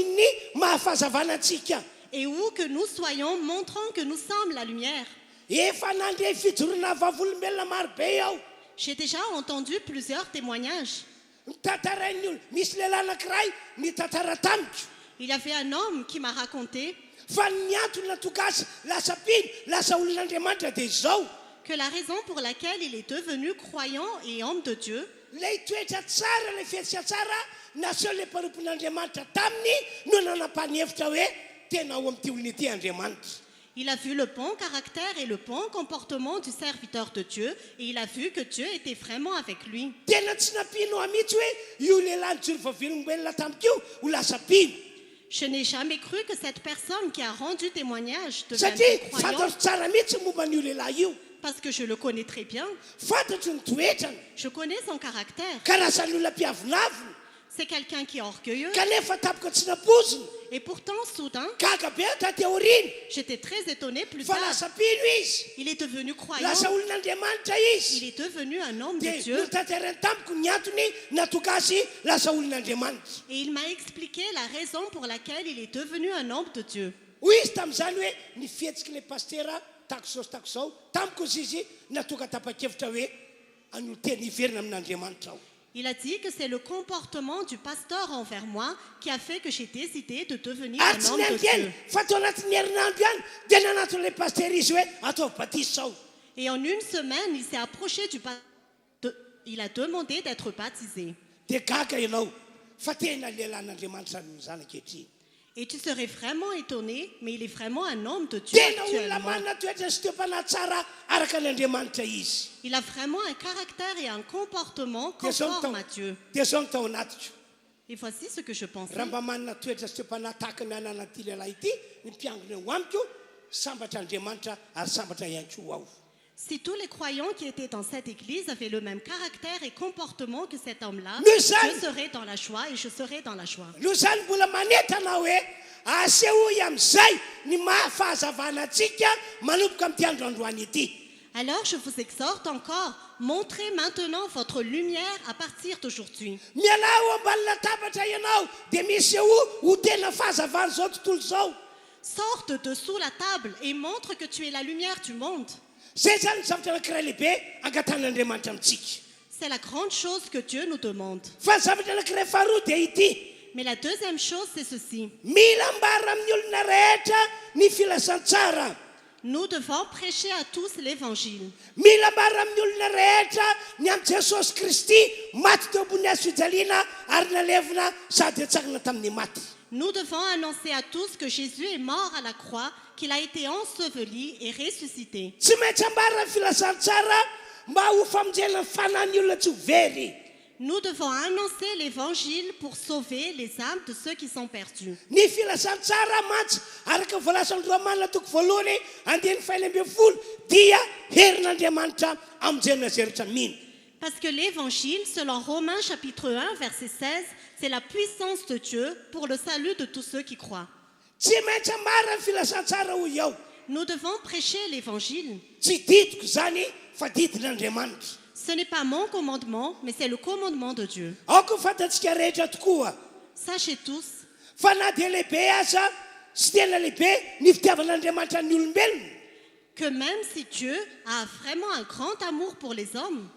mahafahazavanantsika. Et où que nous soyons, montrons que nous sommes la lumière. Efa nandray fijorona vavolombelona maro be ao. J'ai déjà entendu plusieurs témoignages. Mitantarain'ny olona misy lehilahy anankiray mitantara tamiko. Il y avait un homme qui m'a raconté Fa ny antony natonga azy lasa pino lasa olon'Andriamanitra dia izao. que la raison pour laquelle il est devenu croyant et homme de Dieu, Lay toetra tsara lay fiatsika tsara naseho le mpanompon'Andriamanitra taminy no nanapa-hevitra hoe tena ao amin'ity olona ity Andriamanitra. il a vu le bon caractère et le bon comportement du serviteur de Dieu et il a vu que Dieu était vraiment avec lui. Tena tsy napino mihitsy hoe io lehilahy nijoro vavilombelona tamiko io ho lasa pino. Je n'ai jamais cru que cette personne qui a rendu témoignage Satria devienne croyant fantatro tsara mihitsy momba n'io lehilahy io. parce que je le connais très bien. Fantatro ny toetrany. Je connais son caractère. Karazan'ny olona mpiavonavina C'est quelqu'un qui est orgueilleux kanefa tapoka tsy napoziny. et pourtant soudain, Gaga be taty aoriana j'étais très étonnée plus fa tard. lasa pino izy. Il est devenu croyant, Lasa olon'Andriamanitra il izy. est devenu un homme de Dia Dieu notanterany tamiko ny antony natonga azy lasa olon'Andriamanitra. et il m'a expliqué la raison pour laquelle il est devenu un homme de Dieu. Hoy izy tamin'izany hoe ny fihetsiky le pastera tako zao tamiko izy izy natonga tapa-kevitra hoe an'olo tena hiverina amin'Andriamanitra ao. Il a dit que c'est le comportement du pasteur envers moi qui a fait que j'ai décidé de devenir Ary un tsy homme de niandiany Dieu. fa tao anatin'ny herinandro ihany dia nanatony le pastera izy hoe ataovy batisa ao. Et en une semaine, il s'est approché du pasteur. Il a demandé d'être baptisé. Dia gaga ianao fa tena lehilahin'Andriamanitra no zany ankehitriny. Et tu serais vraiment étonné, mais il est vraiment un homme de Dieu Tena olona actuellement. manana toetra sy toe-panahy tsara araka n'Andriamanitra izy. Il a vraiment un caractère et un comportement Dia zao conforme à Dieu. dia zao ny tao anatiko. Et voici ce que je pensais. Raha mba manana toetra sy toe-panahy tahaka ny ananan'ity lehilahy ity ny mpiangona eo amiko sambatra Andriamanitra ary sambatra ihany koa ao. Si tous les croyants qui étaient dans cette église avaient le même caractère et comportement que cet homme-là, Mais ça- je serais dans la joie et je serais dans la joie. Noho zany mbola manetana hoe asehoy amin'izay ny mahafahazavanantsika manomboka amin'ity androandroany ity. Alors je vous exhorte encore, montrez maintenant votre lumière à partir d'aujourd'hui. Mialao ambany latabatra ianao dia miseho ho tena fahazavana zao tontolo zao. Sors de dessous la table et montre que tu es la lumière du monde. Zay zany ny zavatra anankiray lehibe angatan'Andriamanitra amintsika. C'est la grande chose que Dieu nous demande. Fa ny zavatra anankiray faharoa dia ity. Mais la deuxième chose, c'est ceci. mila ambara amin'ny olona rehetra ny filasan-tsara. Nous devons prêcher à tous l'évangile. mila ambara amin'ny olona rehetra ny amin'ny jesosy kristy maty teo ambony hazo fijaliana ary nalevina sady atsangana tamin'ny maty. Nous devons annoncer à tous que Jésus est mort à la croix, qu'il a été enseveli et ressuscité. tsy maintsy ambara ny filasan-tsara mba ho famonjena ny fanahy olona tsy ho very. Nous devons annoncer l'évangile pour sauver les âmes de ceux qui sont perdus. ny filasan-tsara mantsy araka voalasan'ny romanina toko voalohany andiny faina ambin'ny folo dia herin'andriamanitra amonjena zay rehetra mino. Parce que l'évangile, selon Romains chapitre 1, verset 16, c'est la puissance de Dieu pour le salut de tous ceux qui croient. tsy maintsy ambara ny filasan-tsara ho eo. Nous devons prêcher l'évangile. tsy didiko zany fa didin'andriamanitra. Ce n'est pas mon commandement, mais c'est le commandement de Dieu. aoko fantatsika rehetra tokoa Sachez tous fa na dia lehibe aza sy tena lehibe ny fitiavan'andriamanitra ny olombelona, que même si Dieu a vraiment un grand amour pour les hommes,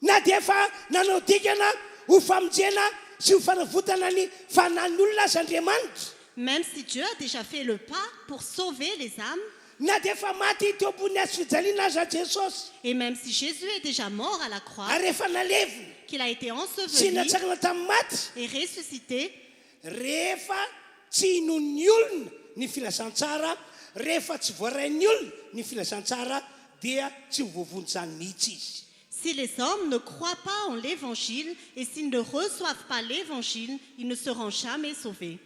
na dia efa nanao dikana ho famonjena sy ho fanavotana ny fanan'ny olona azy andriamanitra, même si Dieu a déjà fait le pas pour sauver les âmes, na dia efa maty teo ambony hazo fijaliana aza jesosy et même si Jésus est déjà mort à la croix, ary efa nalevina qu'il a été sy enseveli natsangana tamin'ny maty, et ressuscité, rehefa tsy inon'ny olona ny filasan-tsara, rehefa tsy voarain'ny olona ny filasan-tsara dia tsy ho voavony zany mihitsy izy. si les hommes ne croient pas en l'évangile et s'ils ne reçoivent pas l'évangile, ils ne seront jamais sauvés.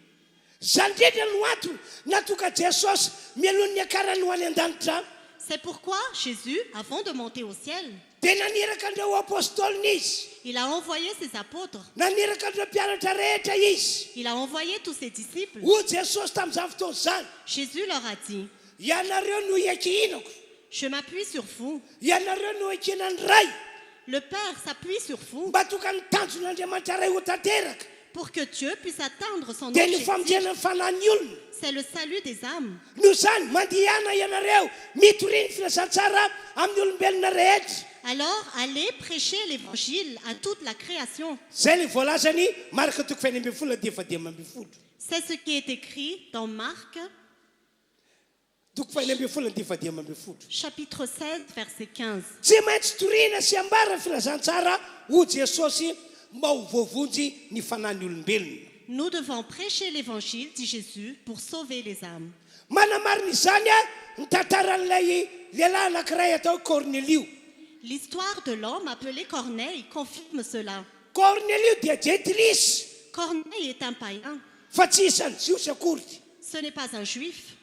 zany indrindra no antony natoka jesosy mialohan'ny akarany ho any an-danitra C'est pourquoi Jésus, avant de monter au ciel, dia naniraka andreo apôstôlina izy, il a envoyé ses apôtres, naniraka andreo mpianatra rehetra izy il a envoyé tous ses disciples. ho jesosy tamin'izany fotoana zany. Jésus leur a dit, ianareo no iakihinako, je m'appuie sur vous. ianareo no ikinany ray Le Père s'appuie sur vous mba tokany tanjon'andriamanitra ray ho tanteraka pour que Dieu puisse atteindre son dia ny objectif. famonjena ny fanahin'ny olona. C'est le salut des âmes. no zany mandihana ianareo mitoriny filasan-tsara amin'ny olombelona rehetra. Alors, allez prêcher l'évangile à toute la création. zay le voalazany marika toko faina ambin'ny folo dia efadimy ambin'ny folo, C'est ce qui est écrit dans Marc, toko faina ambin'ny folo dia efadimy ambin'ny folo. chapitre 16, verset 15. tsy maintsy torina sy ambara ny filazan-tsara ho jesosy mba ho voavonjy ny fanahin'ny olombelona. Nous devons prêcher l'évangile, dit Jésus, pour sauver les âmes. manamarina izany ny tantaran'ilay lehilahy anankiray atao Cornelio. L'histoire de l'homme appelé Corneille confirme cela. Cornelio dia jetrisy Corneille est un païen. fa tsy isan'ny jiosy akory, Ce n'est pas un juif.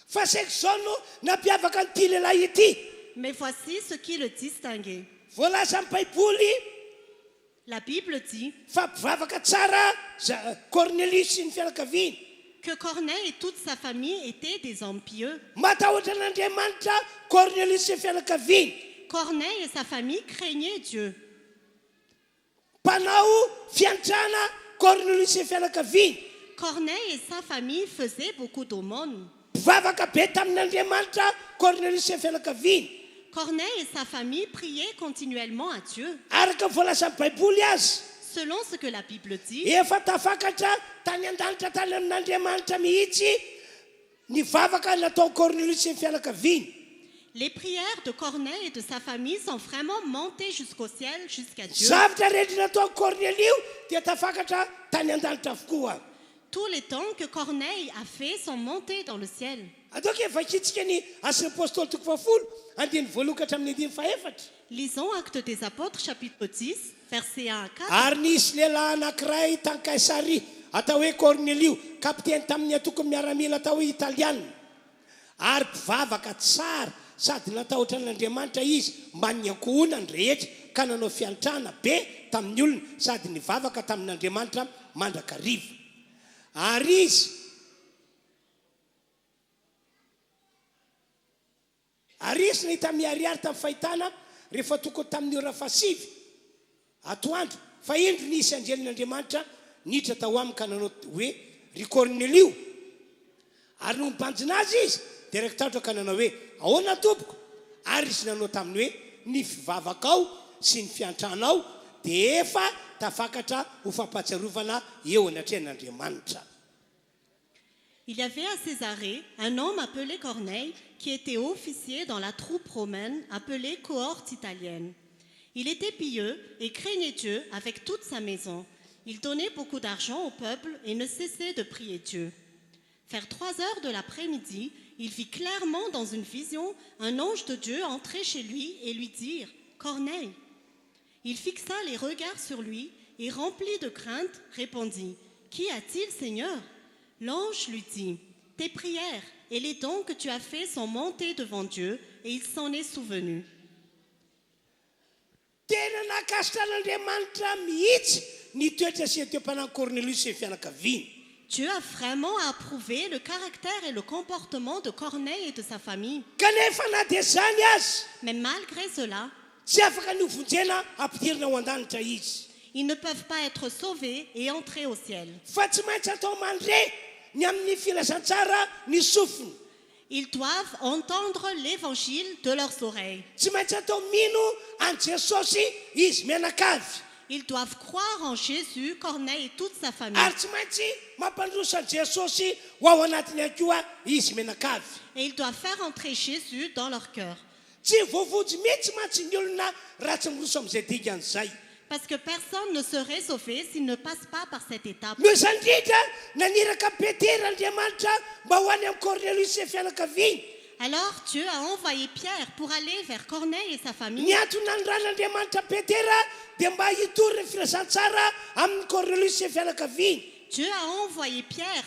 fa saiko zao no nampiavaka n'ity lehilahy ity. Mais voici ce qui le distinguait. voalaza amin'ny baiboly La Bible dit fa mpivavaka tsara Cornelio sy ny fianakaviany, que Corneille et toute sa famille étaient des hommes pieux. matahotra an'Andriamanitra Cornelio sy ny fianakaviany, Corneille et sa famille craignaient Dieu. mpanao fiantrana Cornelio sy ny fianakaviany, Corneille et sa famille faisaient beaucoup d'aumônes. mpivavaka be tamin'Andriamanitra Cornelio sy ny fianakaviany. Corneille et sa famille priaient continuellement à Dieu. araka voalaza amin'ny baiboly azy Selon ce que la Bible dit, efa tafakatra tany an-danitra tany amin'Andriamanitra mihitsy ny vavaka natao Cornelio sy ny fianakaviany. les prières de Corneille et de sa famille sont vraiment montées jusqu'au ciel, jusqu'à Dieu. zavatra rehetra natao Cornelio dia tafakatra tany an-danitra avokoa. Tous les temps que Corneille a fait sont montés dans le ciel. ataoko evakitsika ny asan'ny apôstôly toko fafolo andiny voalokatra amin'ny andiny faefatra. Lisons Actes des Apôtres, chapitre 10, versets 1 à 4. ary nisy lehilahy anankiray tany Kaisari atao hoe Cornelio, kapiteny tamin'ny atoko miaramila atao hoe italiana, ary mpivavaka tsara sady natahotra an'Andriamanitra izy mba niankohona ny rehetra ka nanao fiantrana be tamin'ny olona sady nivavaka tamin'Andriamanitra mandrakariva. Ary izy nahita miariary tamin'ny fahitana rehefa toko tamin'ny ora fasivy atoandro fa indro nisy anjelin'Andriamanitra niditra tao aminy ka nanao hoe ry Cornelio, ary no mibanjina azy izy dia raiky tahotra ka nanao hoe ahoana tompoko, ary izy nanao taminy hoe ny fivavakao sy ny fiantranao dia efa tafakatra ho fampatsiarovana eo anatrehan'Andriamanitra. Il y avait à Césarée un homme appelé Corneille qui était officier dans la troupe romaine appelée cohorte italienne. Il était pieux et craignait Dieu avec toute sa maison. Il donnait beaucoup d'argent au peuple et ne cessait de prier Dieu. Vers 3 heures de l'après-midi, il vit clairement dans une vision un ange de Dieu entrer chez lui et lui dire « Corneille ». Il fixa les regards sur lui et rempli de crainte, répondit « Qu'y a-t-il, Seigneur ?» L'ange lui dit « Tes prières et les dons que tu as faits sont montés devant Dieu et il s'en est souvenu. » Tena nakasitra an'Andriamanitra mihitsy ny toetra sy toe-panahy Cornelius sy fianakaviany. Dieu a vraiment approuvé le caractère et le comportement de Corneille et de sa famille. Kanefa na dia zany azy, Mais malgré cela, tsy afaka ny hovonjena ampidirina ho an-danitra izy. ils ne peuvent pas être sauvés et entrer au ciel. Fa tsy maintsy atao mandre ny amin'ny filazantsara ny sofiny. Ils doivent entendre l'évangile de leurs oreilles. Tsy maintsy atao mino an Jesosy izy mianakavy. Ils doivent croire en Jésus, Corneille et toute sa famille. Ary tsy maintsy mampandrosa an Jesosy ho ao anatiny ihany koa izy mianakavy. Et ils doivent faire entrer Jésus dans leur cœur. Tsy voavojy mihitsy mantsy ny olona raha tsy miroso amin'izay dikan'izay. Parce que personne ne serait sauvé s'il ne passe pas par cette étape. Noho izany indrindra naniraka Petera Andriamanitra mba ho any amin'ny Cornelius sy fianakaviany. Alors Dieu a envoyé Pierre pour aller vers Corneille et sa famille. Ny antony nanondran'Andriamanitra Petera dia mba hitory ny filazantsara amin'ny Cornelius sy fianakaviany. Dieu a envoyé Pierre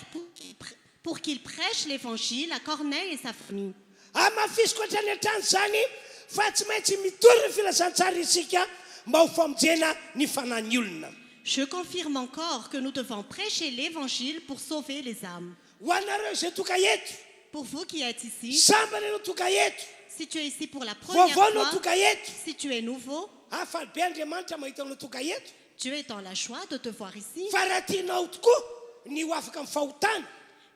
pour qu'il prêche l'évangile à Corneille et sa famille. Mafisy koa hatrany hatrany zany fa tsy maintsy mitory ny filazantsara isika mba ho famonjena ny fanahy olona. Je confirme encore que nous devons prêcher l'évangile pour sauver les âmes. Ho anareo izay toka eto, Pour vous qui êtes ici, sambany anao toka eto, si tu es ici pour la première vaovao anao fois, toka eto. si tu es nouveau, Faly be Andriamanitra mahita anao toka eto. Dieu est dans la joie de te voir ici. Fa raha tianao tokoa ny ho afaka amin'ny fahotana,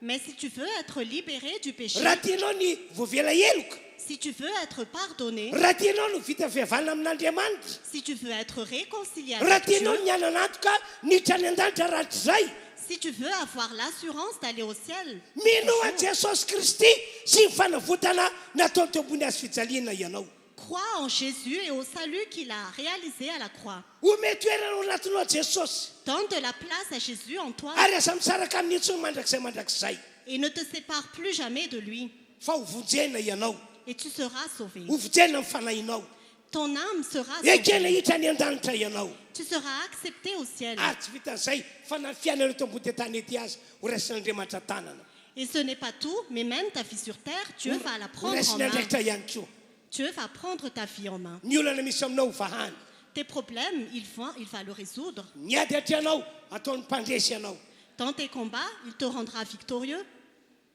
Mais si tu veux être libéré du péché, raha tianao ny voavela heloka, si tu veux être pardonné, raha tianao no vita fihavanana amin'Andriamanitra, si tu veux être réconcilié raha avec Dieu, tianao ny ananatoka niditra any an-danitra rahatrizay, si tu veux avoir l'assurance d'aller au ciel, mino an Jesosy Kristy sy ny fanavotana nataony teo ambony azy fijaliana ianao. crois en Jésus et au salut qu'il a réalisé à la croix. Omey toerana ao anatinao Jesosy, Donne de la place à Jésus en toi ary aza misaraka amin'ny intsony mandrakizay et ne te sépare plus jamais de lui. fa hovonjena ianao, Et tu seras sauvé. hovonjena amin'ny fanahinao, Ton âme sera ekena sauvée. hitra any an-danitra ianao. Tu seras accepté au ciel. Tsy vitan'izay fa na fiainana eto ambony tany ety azy ho raisin'Andriamanitra tanana, Et ce n'est pas tout, mais même ta vie sur terre, Dieu va la ho prendre en raisiny main. andraikitra ihany koa. Dieu va prendre ta vie en main. Ny olana misy aminao ho vahany, Tes problèmes, il va le résoudre. ny ady atreanao ataony mpandresy ianao. Dans tes combats, il te rendra victorieux.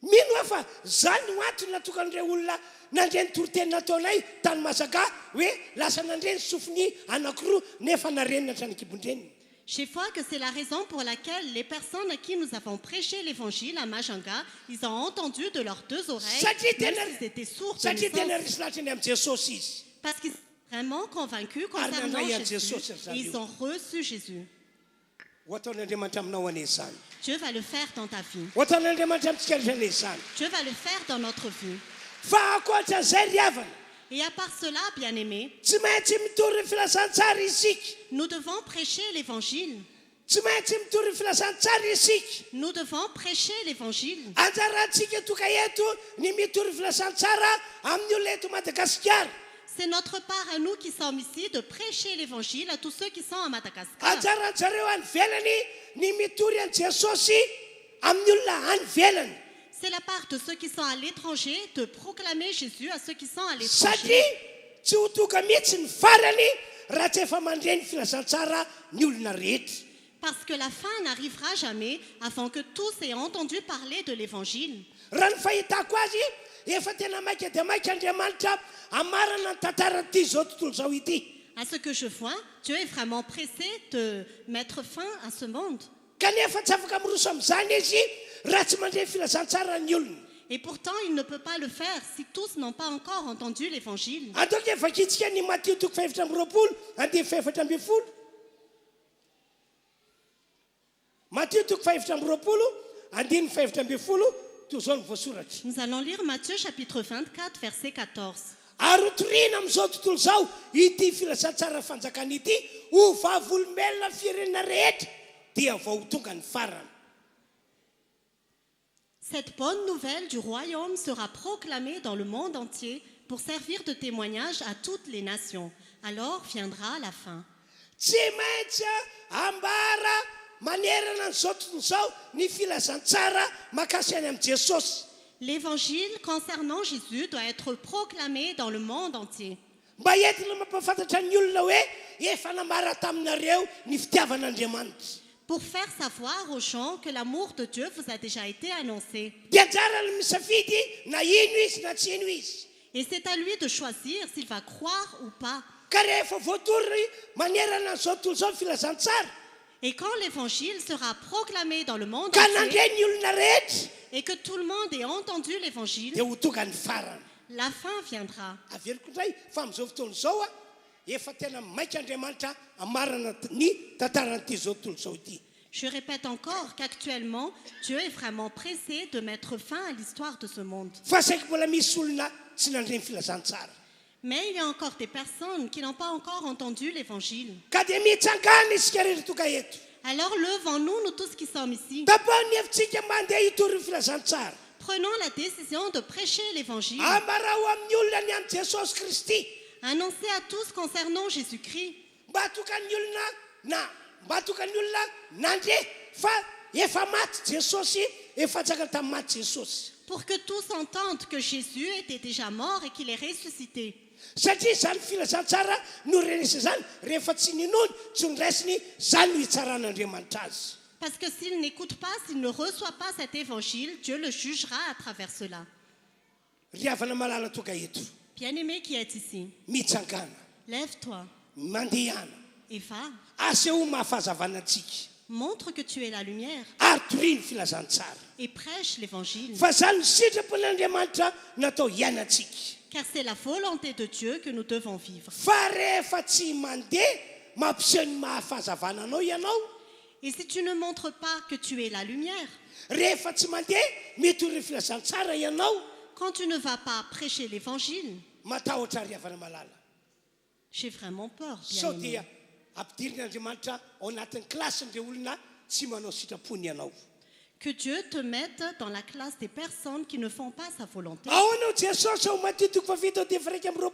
Mino aho fa zany ho antony natokan'ireo olona nandre ny toriteny nataonay tany Masaka hoe lasa nandre ny sofiny anankiroa nefa narenina hatrany kibondreniny. Je vois que c'est la raison pour laquelle les personnes à qui nous avons prêché l'évangile à Majanga, ils ont entendu de leurs 2 oreilles, Satria même tena- s'ils étaient sourds de satria tena naissance, resy latrany amin'ny Jesosy izy. parce qu'ils sont vraiment convaincus concernant Arnandray à Jésus. Jésus, Et ils ont reçu Jésus. ho ataon'Andriamanitra aminao ane izany, Dieu va le faire dans ta vie. ho ataon'Andriamanitra amintsika rehetra izany. Dieu va le faire dans notre vie. Fa ankoatran'izay ry havana, Et à part cela, bien-aimés, tsy maintsy mitory ny filazantsara isika, nous devons prêcher l'évangile. tsy maintsy mitory ny filazantsara isika. Nous devons prêcher l'évangile. Anjarantsika toka eto ny mitory ny filazantsara amin'ny olona eto Madagasikara. C'est notre part à nous qui sommes ici de prêcher l'évangile à tous ceux qui sont à Madagascar. Anjarantsareo any velany ny mitory an Jesosy amin'ny olona any velany, C'est la part de ceux qui sont à l'étranger de proclamer Jésus à ceux qui sont à satria l'étranger. tsy ho toka mihitsy ny farany raha tsy efa mandre ny filazantsara ny olona rehetra. Parce que la fin n'arrivera jamais avant que tous aient entendu parler de l'évangile. Raha ny fahitako azy efa tena maika dia maika Andriamanitra amarana ny tantara ty zao tontolo zao ity. À ce que je vois, Dieu est vraiment pressé de mettre fin à ce monde. Kanefa tsy afaka miroso amin'izany izy raha tsy mandre ny filazantsara ny olona. Et pourtant, il ne peut pas le faire si tous n'ont pas encore entendu l'évangile. Ataoko efa kitsika ny Matthieu toko 7:20 andeha 7:20. Matthieu 5:20 toy zao ny voasoratra. Nous allons lire Matthieu chapitre 24, verset 14. Ary hotoriana amin'izao tontolo izao ity filazantsara fanjakana ity ho vavolombelona firenena rehetra dia vao ho tonga ny farany. Cette bonne nouvelle du royaume sera proclamée dans le monde entier pour servir de témoignage à toutes les nations. Alors viendra la fin. Tsy maintsy ambara manerana n'izao tontolo izao ny filazantsara makasiny amin'ny Jesosy. L'évangile concernant Jésus doit être proclamé dans le monde entier. Mba entina mampafantatra ny olona hoe efa namara taminareo ny fitiavan'Andriamanitra. Pour faire savoir aux gens que l'amour de Dieu vous a déjà été annoncé. Dia tsara ny misafidy na ino izy na tsy ino izy. Et c'est à lui de choisir s'il va croire ou pas. Ka rehefa voatory manerana n'izao tontolo izao ny filazantsara. Et quand l'évangile sera proclamé dans le monde Ka entier nandre ny olona rehetra et que tout le monde ait entendu l'évangile, dia ho tonga ny farany. la fin viendra. Averiko indray fa amin'izao fotoana izao efa tena maika Andriamanitra amarana ny tantaran'ity zao tontolo izao ity. Je répète encore qu'actuellement, Dieu est vraiment pressé de mettre fin à l'histoire de ce monde. Fa saika mbola misy olona tsy nandre ny filazantsara. Mais il y a encore des personnes qui n'ont pas encore entendu l'évangile. Ka dia mitsangana isika rehetra tonga eto. Alors levons-nous, nous tous qui sommes ici. Tapahany ny hevintsika mandeha hitory ny filazantsara. Prenons la décision de prêcher l'évangile. Ambara ho amin'ny olona ny amin'ny Jesosy Kristy. Annoncer à tous concernant Jésus-Christ. Mba tokany olona nandre fa efa maty Jesosy, efa tsaka tamin'ny maty Jesosy. Pour que tous entendent que Jésus était déjà mort et qu'il est ressuscité. Satria izany filazantsara no renesy zany rehefa tsy ninony tsy niraisiny zany no hitsaran'Andriamanitra azy. Parce que s'il n'écoute pas, s'il ne reçoit pas cet évangile, Dieu le jugera à travers cela. Ry havana malala tonga eto. Bien-aimé qui est ici, Mitsangana, lève-toi mandehana, et va. aseho mahafahazavana antsika. Montre que tu es la lumière Ary toriany filazantsara. et prêche l'évangile. Fa zany ny sitrapon'Andriamanitra natao hiainantsika. Car c'est la volonté de Dieu que nous devons vivre. Fa rehefa tsy mandeha mampiseho ny mahafahazavana anao ianao. Et si tu ne montres pas que tu es la lumière, Rehefa tsy mandeha mitory ny filazantsara ianao. quand tu ne vas pas prêcher l'évangile, Matahotra ry havana malala. j'ai vraiment peur, Sao bien-aimé. dia ampidirin'Andriamanitra ao anatin'ny klasin'ireo olona tsy manao sitrapony ianao. Que Dieu te mette dans la classe des personnes qui ne font pas sa volonté. Ao anao Jesosy ao Matthieu 7:20.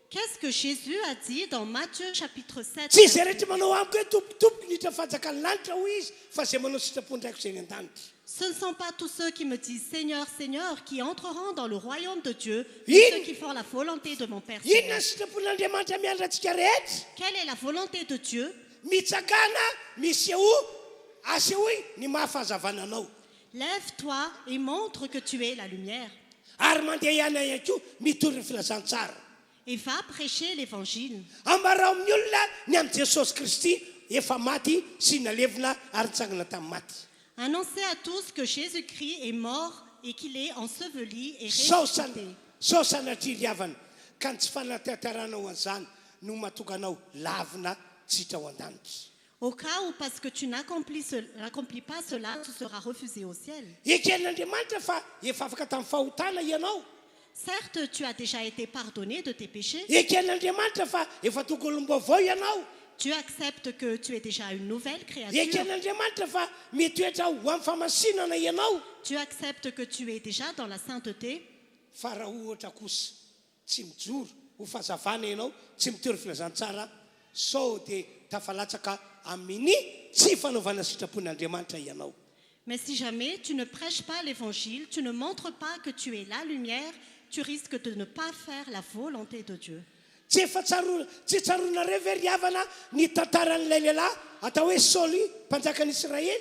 Qu'est-ce que Jésus a dit dans Matthieu chapitre 7? Tsy izay rehetra manao amiko hoe tompotompo niditra fanjakany lanitra ho izy fa zay manao sitrapony raiky izay ny an-danitra. Ce ne sont pas tous ceux qui me disent Seigneur, Seigneur qui entreront dans le royaume de Dieu, Il- mais ceux qui font la volonté de mon Père. Inona céleste. ny sitrapon'Andriamanitra miandra antsika rehetra? Quelle est la volonté de Dieu? Mitsangana, miseho, asehoy ny mahafahazavana anao. Lève-toi et montre que tu es la lumière. Ary mandeha ihany ihany koa mitory ny filazantsara. Et va prêcher l'évangile. Ambara amin'ny olona ny amin'ny Jesosy Kristy efa maty sy nalevina ary nitsangana tamin'ny maty. Annoncez à tous que Jésus-Christ est mort et qu'il est enseveli et Sao ressuscité. sanatria ry havana ka ny tsy fanatantaranao an'izany no mahatonga anao lavina tsitra ao an-danitra. Au cas où, parce que tu n'accomplis pas cela, tu seras refusé au ciel. Eken'Andriamanitra fa efa afaka tamin'ny fahotana ianao. Certes, tu as déjà été pardonné de tes péchés. Eken'Andriamanitra fa efa tokolombavao ianao. Tu acceptes que tu es déjà une nouvelle créature. Eken'Andriamanitra fa metoetra ho amin'ny famasinana ianao. Tu acceptes que tu es déjà dans la sainteté. Fa raha ohatra kosa tsy mijoro ho fahazavana ianao tsy mitory filazantsara sao dia tafalatsaka amin'ny tsy fanaovana sitrapon'Andriamanitra ianao. Mais si jamais tu ne prêches pas l'évangile, tu ne montres pas que tu es la lumière, tu risques de ne pas faire la volonté de Dieu. Tsy tsarona ve ry havana ny tantaran'ilay lehilahy atao hoe Saoly mpanjakan'Israely.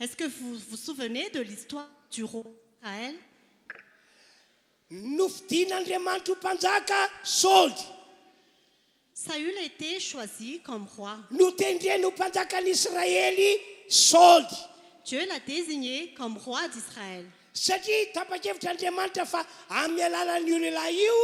Est-ce que vous vous souvenez de l'histoire du roi d'Israël? Nofidian'Andriamanitra ho mpanjaka Saoly. Saül a été choisi comme roi. Notendreny ho mpanjakan'Israely Saoly. Dieu l'a désigné comme roi d'Israël. Satria tapa-kevitr'Andriamanitra fa amin'ny alalan'io lehilahy io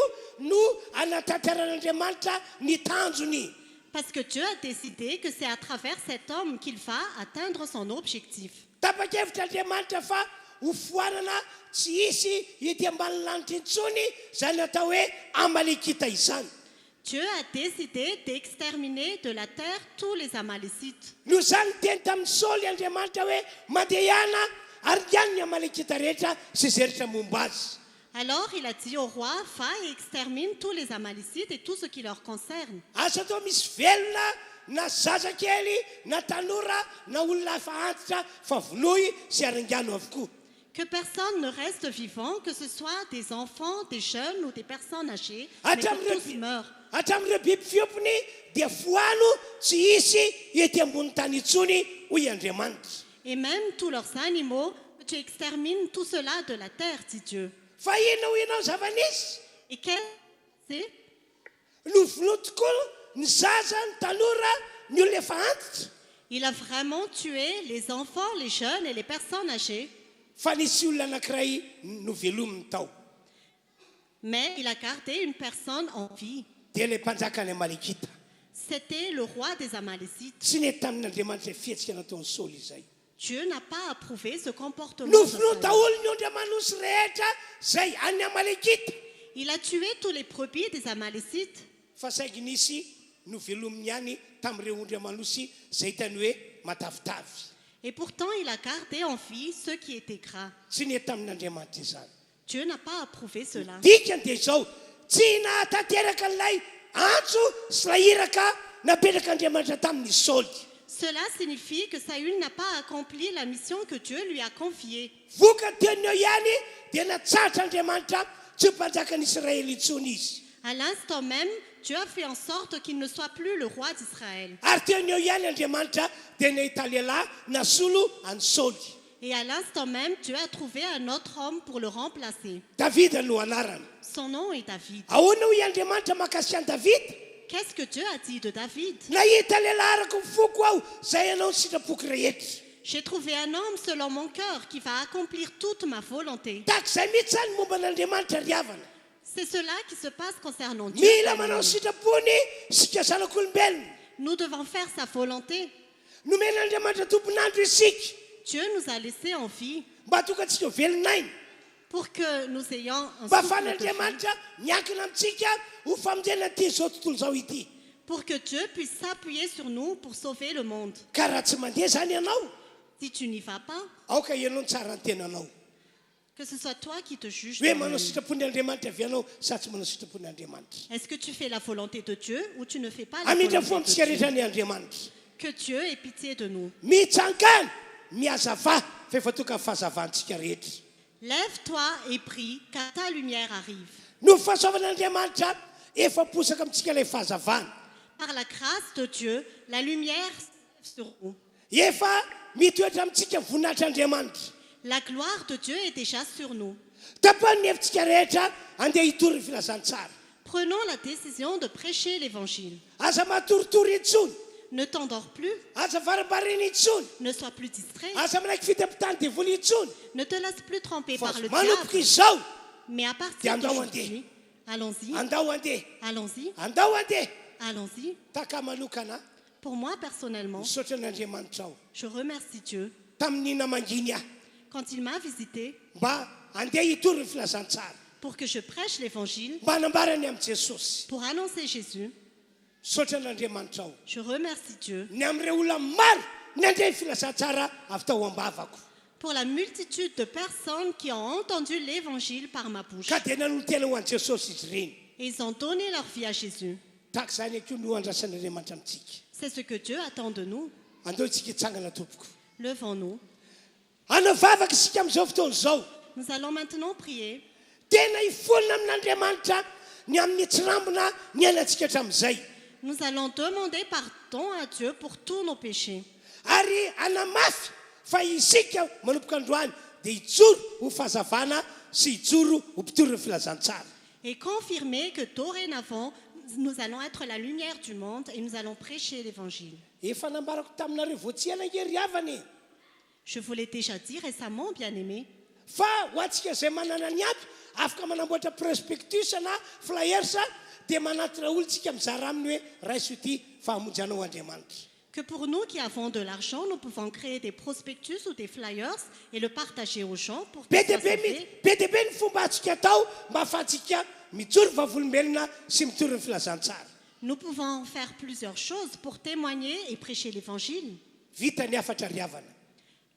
no anatantaran'Andriamanitra ny tanjony. Parce que Dieu a décidé que c'est à travers cet homme qu'il va atteindre son objectif. Tapa-kevitran'Andriamanitra fa hofoanana tsy hisy ety ambany lanitra intsony zany atao hoe Amalekita izany. Dieu a décidé d'exterminer de la terre tous les Amalécites. No zany teny tamin'ny Saoly Andriamanitra hoe mandeha ihana ary ihany ny Amalekita rehetra sy izay rehetra momba azy. Alors il a dit au roi, va et extermine tous les Amalécites et tout ce qui leur concerne. Asa tao misy velona na zazakely na tanora na olona hafa antitra fa vonoy sy aringano avokoa. Que personne ne reste vivant, que ce soit des enfants, des jeunes ou des personnes âgées, mais que tous meurent. Hatramin'ireo biby fiompony dia foano tsy hisy ety ambony tany intsony hoy Andriamanitra. Et même tous leurs animaux, que tu extermines tout cela de la terre, dit Dieu. Fa ino ho ianao zava-nisy Et quel c'est? novono tokoa ny zaza ny tanora ny olona efa antitra Il a vraiment tué les enfants, les jeunes et les personnes âgées, fa nisy olona anankiray novelominy tao mais il a gardé une personne en vie. dia ilay mpanjakany Amalekita C'était le roi des Amalécites. tsy nety tamin'Andriamanitra fihetsika nataony Saoly izay. Dieu n'a pas approuvé ce comportement. Novono daholo ny ondry amanosy rehetra zay any Amalekita Il a tué tous les brebis des Amalécites, fa saingy nisy novelominy ihany tamin'ireo ondry amanosy zay hitany hoe matavitavy. et pourtant il a gardé en vie ceux qui étaient gras. Tsy nety tamin'Andriamanitra izany. Dieu n'a pas approuvé cela. Dikany dia izao tsy nahatanteraka n'ilay antso sy ilay iraka napetraka Andriamanitra tamin'ny Saoly. Cela signifie que Saül n'a pas accompli la mission que Dieu lui a confiée. Voka teny eo ihany dia natsaritra Andriamanitra tsy mpanjakan'Israely intsony izy. À l'instant même, Dieu a fait en sorte qu'il ne soit plus le roi d'Israël. Ary teny eo ihany Andriamanitra dia nahita lehilahy nasolo any Saoly. Et à l'instant même, Dieu a trouvé un autre homme pour le remplacer. Davida no anarany. Son nom est David. Ahoana hoy Andriamanitra mahakasika an Davida? Qu'est-ce que Dieu a dit de David? Nahita lehilahy araka ny foko aho zay ianao ny sitrapoky rehetra. J'ai trouvé un homme selon mon cœur qui va accomplir toute ma volonté. Tahak'izay mihitsy zany momba an'Andriamanitra riavana. C'est cela qui se passe concernant Dieu. Mila manao sitrapony sika zanak'olombelona. Nous devons faire sa volonté. Nomen'Andriamanitra tompon'andro isika Dieu nous a laissés en vie mba tongatsika ho velonainy. pour que nous ayons un Mba souffle de vie, ahafahan'Andriamanitra miankina amintsika ho famonjena ty zao tontolo zao ity. pour que Dieu puisse s'appuyer sur nous pour sauver le monde. Ka raha tsy mandeha zany ianao, Si tu n'y vas pas, aoka ianao ny tsara ny tenanao. que ce soit toi qui te juges. Hoe toi-même. manao sitrapon'Andriamanitra avy ianao sa tsy manao sitrapon'Andriamanitra. Est-ce que tu fais la volonté de Dieu ou tu ne fais pas la Amidra volonté fo de amintsika Dieu? rehetra ny Andriamanitra. Que Dieu ait pitié de nous. Mitsangana, miazava fa efa toka fahazavantsika rehetra. Lève-toi et prie, car ta lumière arrive. No fahasoavan'Andriamanitra efa posaka amintsika ilay fahazavana. Par la grâce de Dieu, la lumière s'élève sur nous. Efa mitoetra amintsika voninahitr'Andriamanitra. La gloire de Dieu est déjà sur nous. Tapany ny hevintsika rehetra andeha hitory ny filazantsara. Prenons la décision de prêcher l'évangile. Aza matoritory intsony, Ne t'endors plus, aza varibariny intsony, ne sois plus distrait, aza manaiky fitapitany devoly intsony. ne te laisse plus tromper Fa par le manomboka diable. izao, Mais à partir Andao d'aujourd'hui, allons-y, andao andeha, allons-y, andao andeha. allons-y. Taka manokana, Pour moi, personnellement, misaotra an'Andriamanitra aho. je remercie Dieu. Tamin'ny Nina manginy aho, Quand il m'a visité mba andeha hitory ny filazantsara, pour que je prêche l'évangile, mba hanambarany amin'i Jesosy. pour annoncer Jésus, Misaotra an'Andriamanitra aho. je remercie Dieu Ny amin'ireo olona maro nandeha filazantsara avy tao ambavako. pour la multitude de personnes qui ont entendu l'évangile par ma bouche. Ka dia nanotena ho an'i Jesosy izy ireny. Et ils ont donné leur vie à Jésus. Tahaka izany akoa no andrasan'Andriamanitra amintsika. C'est ce que Dieu attend de nous. Andao isika hitsangana tompoko. Levons-nous. Hanavavaka isika amin'izao fotoana izao. Nous allons maintenant prier. Tena hifonina amin'Andriamanitra ny amin'ny tsirambina ny ainantsika hatramin'izay. Nous allons demander pardon à Dieu pour tous nos péchés. Ary hanamafy fa isika manomboka androany dia hijoro ho fahazavana sy hijoro ho mpitory ny filazantsara. Et confirmer que dorénavant, nous allons être la lumière du monde et nous allons prêcher l'évangile. Efa nambarako taminareo voatsiana ngery havany. Je vous l'ai déjà dit récemment, bien-aimés. Fa ho antsika izay manana ny aby afaka manamboatra prospectus na flyers dia manatitra olontsika mizara aminy hoe raiso ity fahamonjana ao Andriamanitra. Que pour nous qui avons de l'argent, nous pouvons créer des prospectus ou des flyers et le partager aux gens pour qu'ils soient sauvés. Be dia be ny fomba atsika atao mba ahafahantsika mijoro vavolombelona sy mijoro ny filazantsara. Nous pouvons faire plusieurs choses pour témoigner et prêcher l'évangile. Vita ny afatra riavana.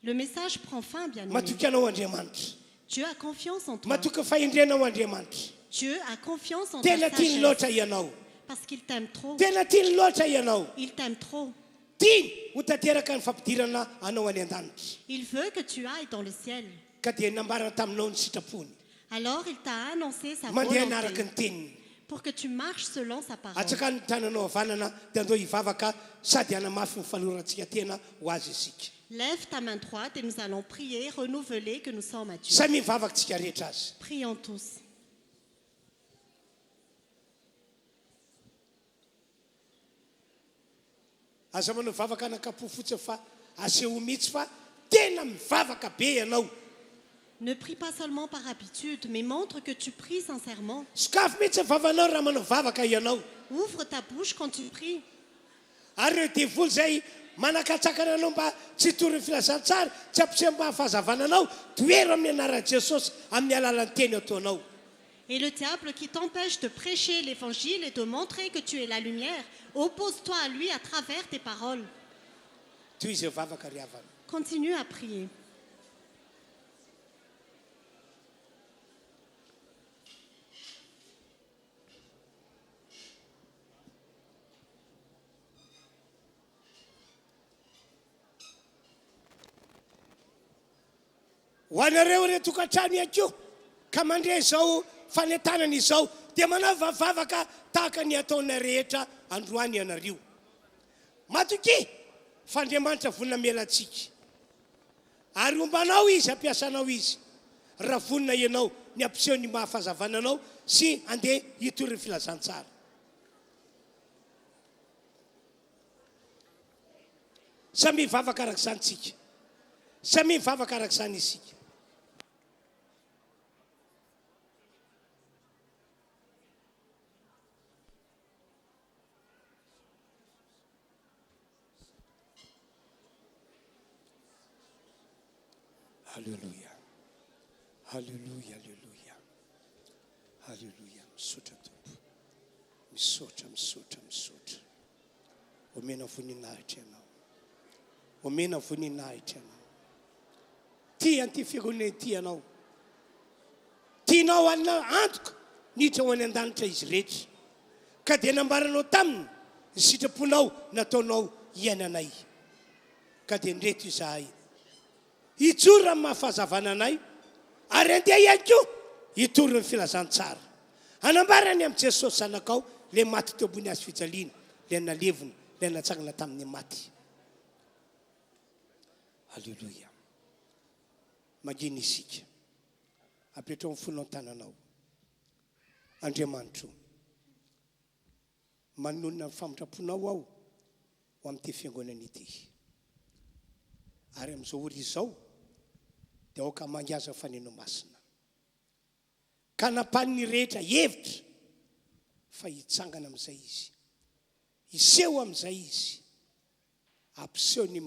Le message prend fin, bien aimé. Matoky anao Andriamanitra. Dieu a confiance en toi. Matoky fahendrenao Andriamanitra. Dieu a confiance en ta Tena tiany sagesse loatra ianao. parce qu'il t'aime trop. Tena tiany loatra ianao. Il t'aime trop. Tiany ho tanteraka ny fampidirana anao any an-danitra. Il veut que tu ailles dans le ciel. Ka dia nambarana taminao ny sitrapony. Alors il t'a annoncé sa Mandeha anaraka volonté ny teniny. pour que tu marches selon sa parole. Atsaka ny tananao havanana dia andao hivavaka sady hanamafy ny falorantsika tena ho azy isika. Lève ta main droite et nous allons prier, renouveler que nous sommes à Dieu. Samy mivavaka tsika rehetra azy. Prions tous. Aza manao mivavaka anakapo fotsiny fa aseho mihitsy fa tena mivavaka be ianao. Ne prie pas seulement par habitude, mais montre que tu pries sincèrement. Sokafo mihitsy ny vavanao raha manao vavaka ianao. Ouvre ta bouche quand tu pries. Ary ireo devoly zay manakatsakana anao mba tsy hitory ny filazantsara, tsy ampiseho mba hahafahazavana anao, toero amin'ny anaran'i Jesosy amin'ny alalan'ny teny ataonao. Et le diable qui t'empêche de prêcher l'évangile et de montrer que tu es la lumière, oppose-toi à lui à travers tes paroles. Toy izay vavaka riavana. Continue à prier. Ho anareo re tokantrano ianko ka mandre izao fanentanana izao dia manao vavaka tahaka ny ataona rehetra androany ianareo. Matoky fa Andriamanitra vonina mialantsika. Ary ombanao izy, ampiasanao izy. Raha vonina ianao ny ampiseho ny mahafahazavananao sy andeha hitory ny filazantsara. Samy mivavaka araka izany tsika. Samy mivavaka araka izany isika. Haleluya. Haleluya, haleluya. Haleluya. Misotra tompo. Misotra, misotra, misotra. Omena voninahitra ianao. Omena voninahitra ianao. Tia an'ity fiangonana ity ianao. Tianao antoka niditra ho any an-danitra izy rehetra. Ka dia nambaranao taminy ny sitraponao nataonao iainanay. Ka dia ndreto izahay. Hijoro amin'ny mahafahazavana anay, ary andeha ihany koa hitory ny filazantsara. Hanambarany amin'i Jesosy zanakao le maty teo ambony hazo fijaliana, le nalevona, le natsangana tamin'ny maty. Halleluja. Maginy isika. Apetrao amin'ny fonao tananao. Andriamanitra, manonona ny famindraponao ao ho amin'ity fiangonana ity. Ary amin'izao ora izao dia aoka mangaza faneno masina. Ka napaniny rehetra hevitra fa hitsangana amin'izay izy. Hiseho amin'izay izy. Ampiseho ny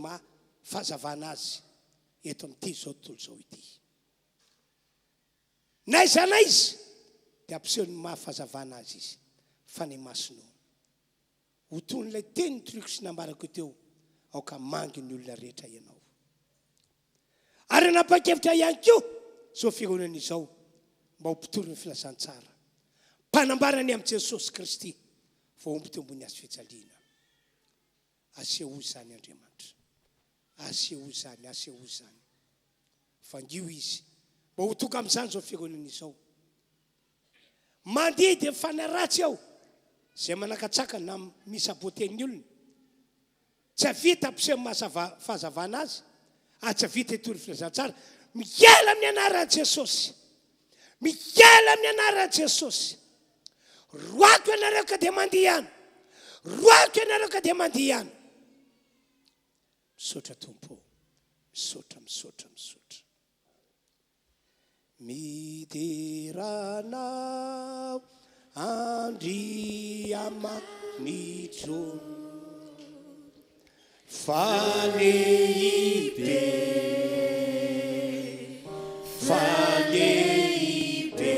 fahazavana azy eto amin'ity izao tontolo izao ity. Naiza na izy dia ampiseho ny mahafahazavana azy izy. Fa ny masino. Ho toy n'ilay teny triko sy nambarako teo aoka mangy ny olona rehetra ianao. Ary napakevitra ihany koa zao fiangonana izao mba ho mpitory ny filazantsara. Mpanambarany amin'i Jesosy Kristy vao omby teo ambony hazo fijaliana. Aseho izany Andriamanitra. Aseho izany, aseho izany. Fangio izy mba ho toka amin'izany zao fiangonana izao. Mandeha dia fanaratsy ao izay manakatsaka na misaboten'ny olona. Tsy havita ampiseho mahafahazavana azy. Tsy havita hitory filazantsara. Miala amin'ny anaran'i Jesosy. Miala amin'ny anaran'i Jesosy. Roako ianareo ka dia mandeha ihany. Roako ianareo ka dia mandeha ihany. Misaotra tompo. Misaotra, misaotra, misaotra. Mideranao andriamanitro falehibe falehibe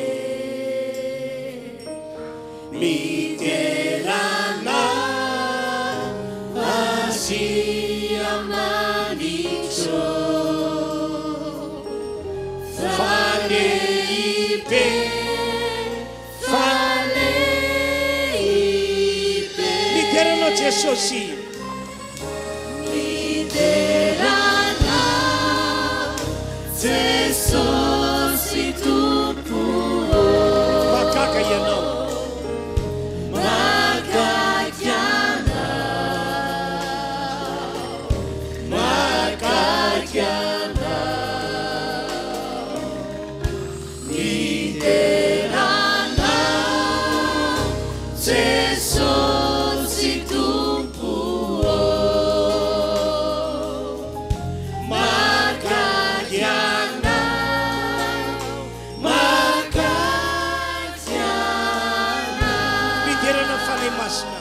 miterana asiamanitro falehibe miterana Jesusi makaka ianao miterana fale masina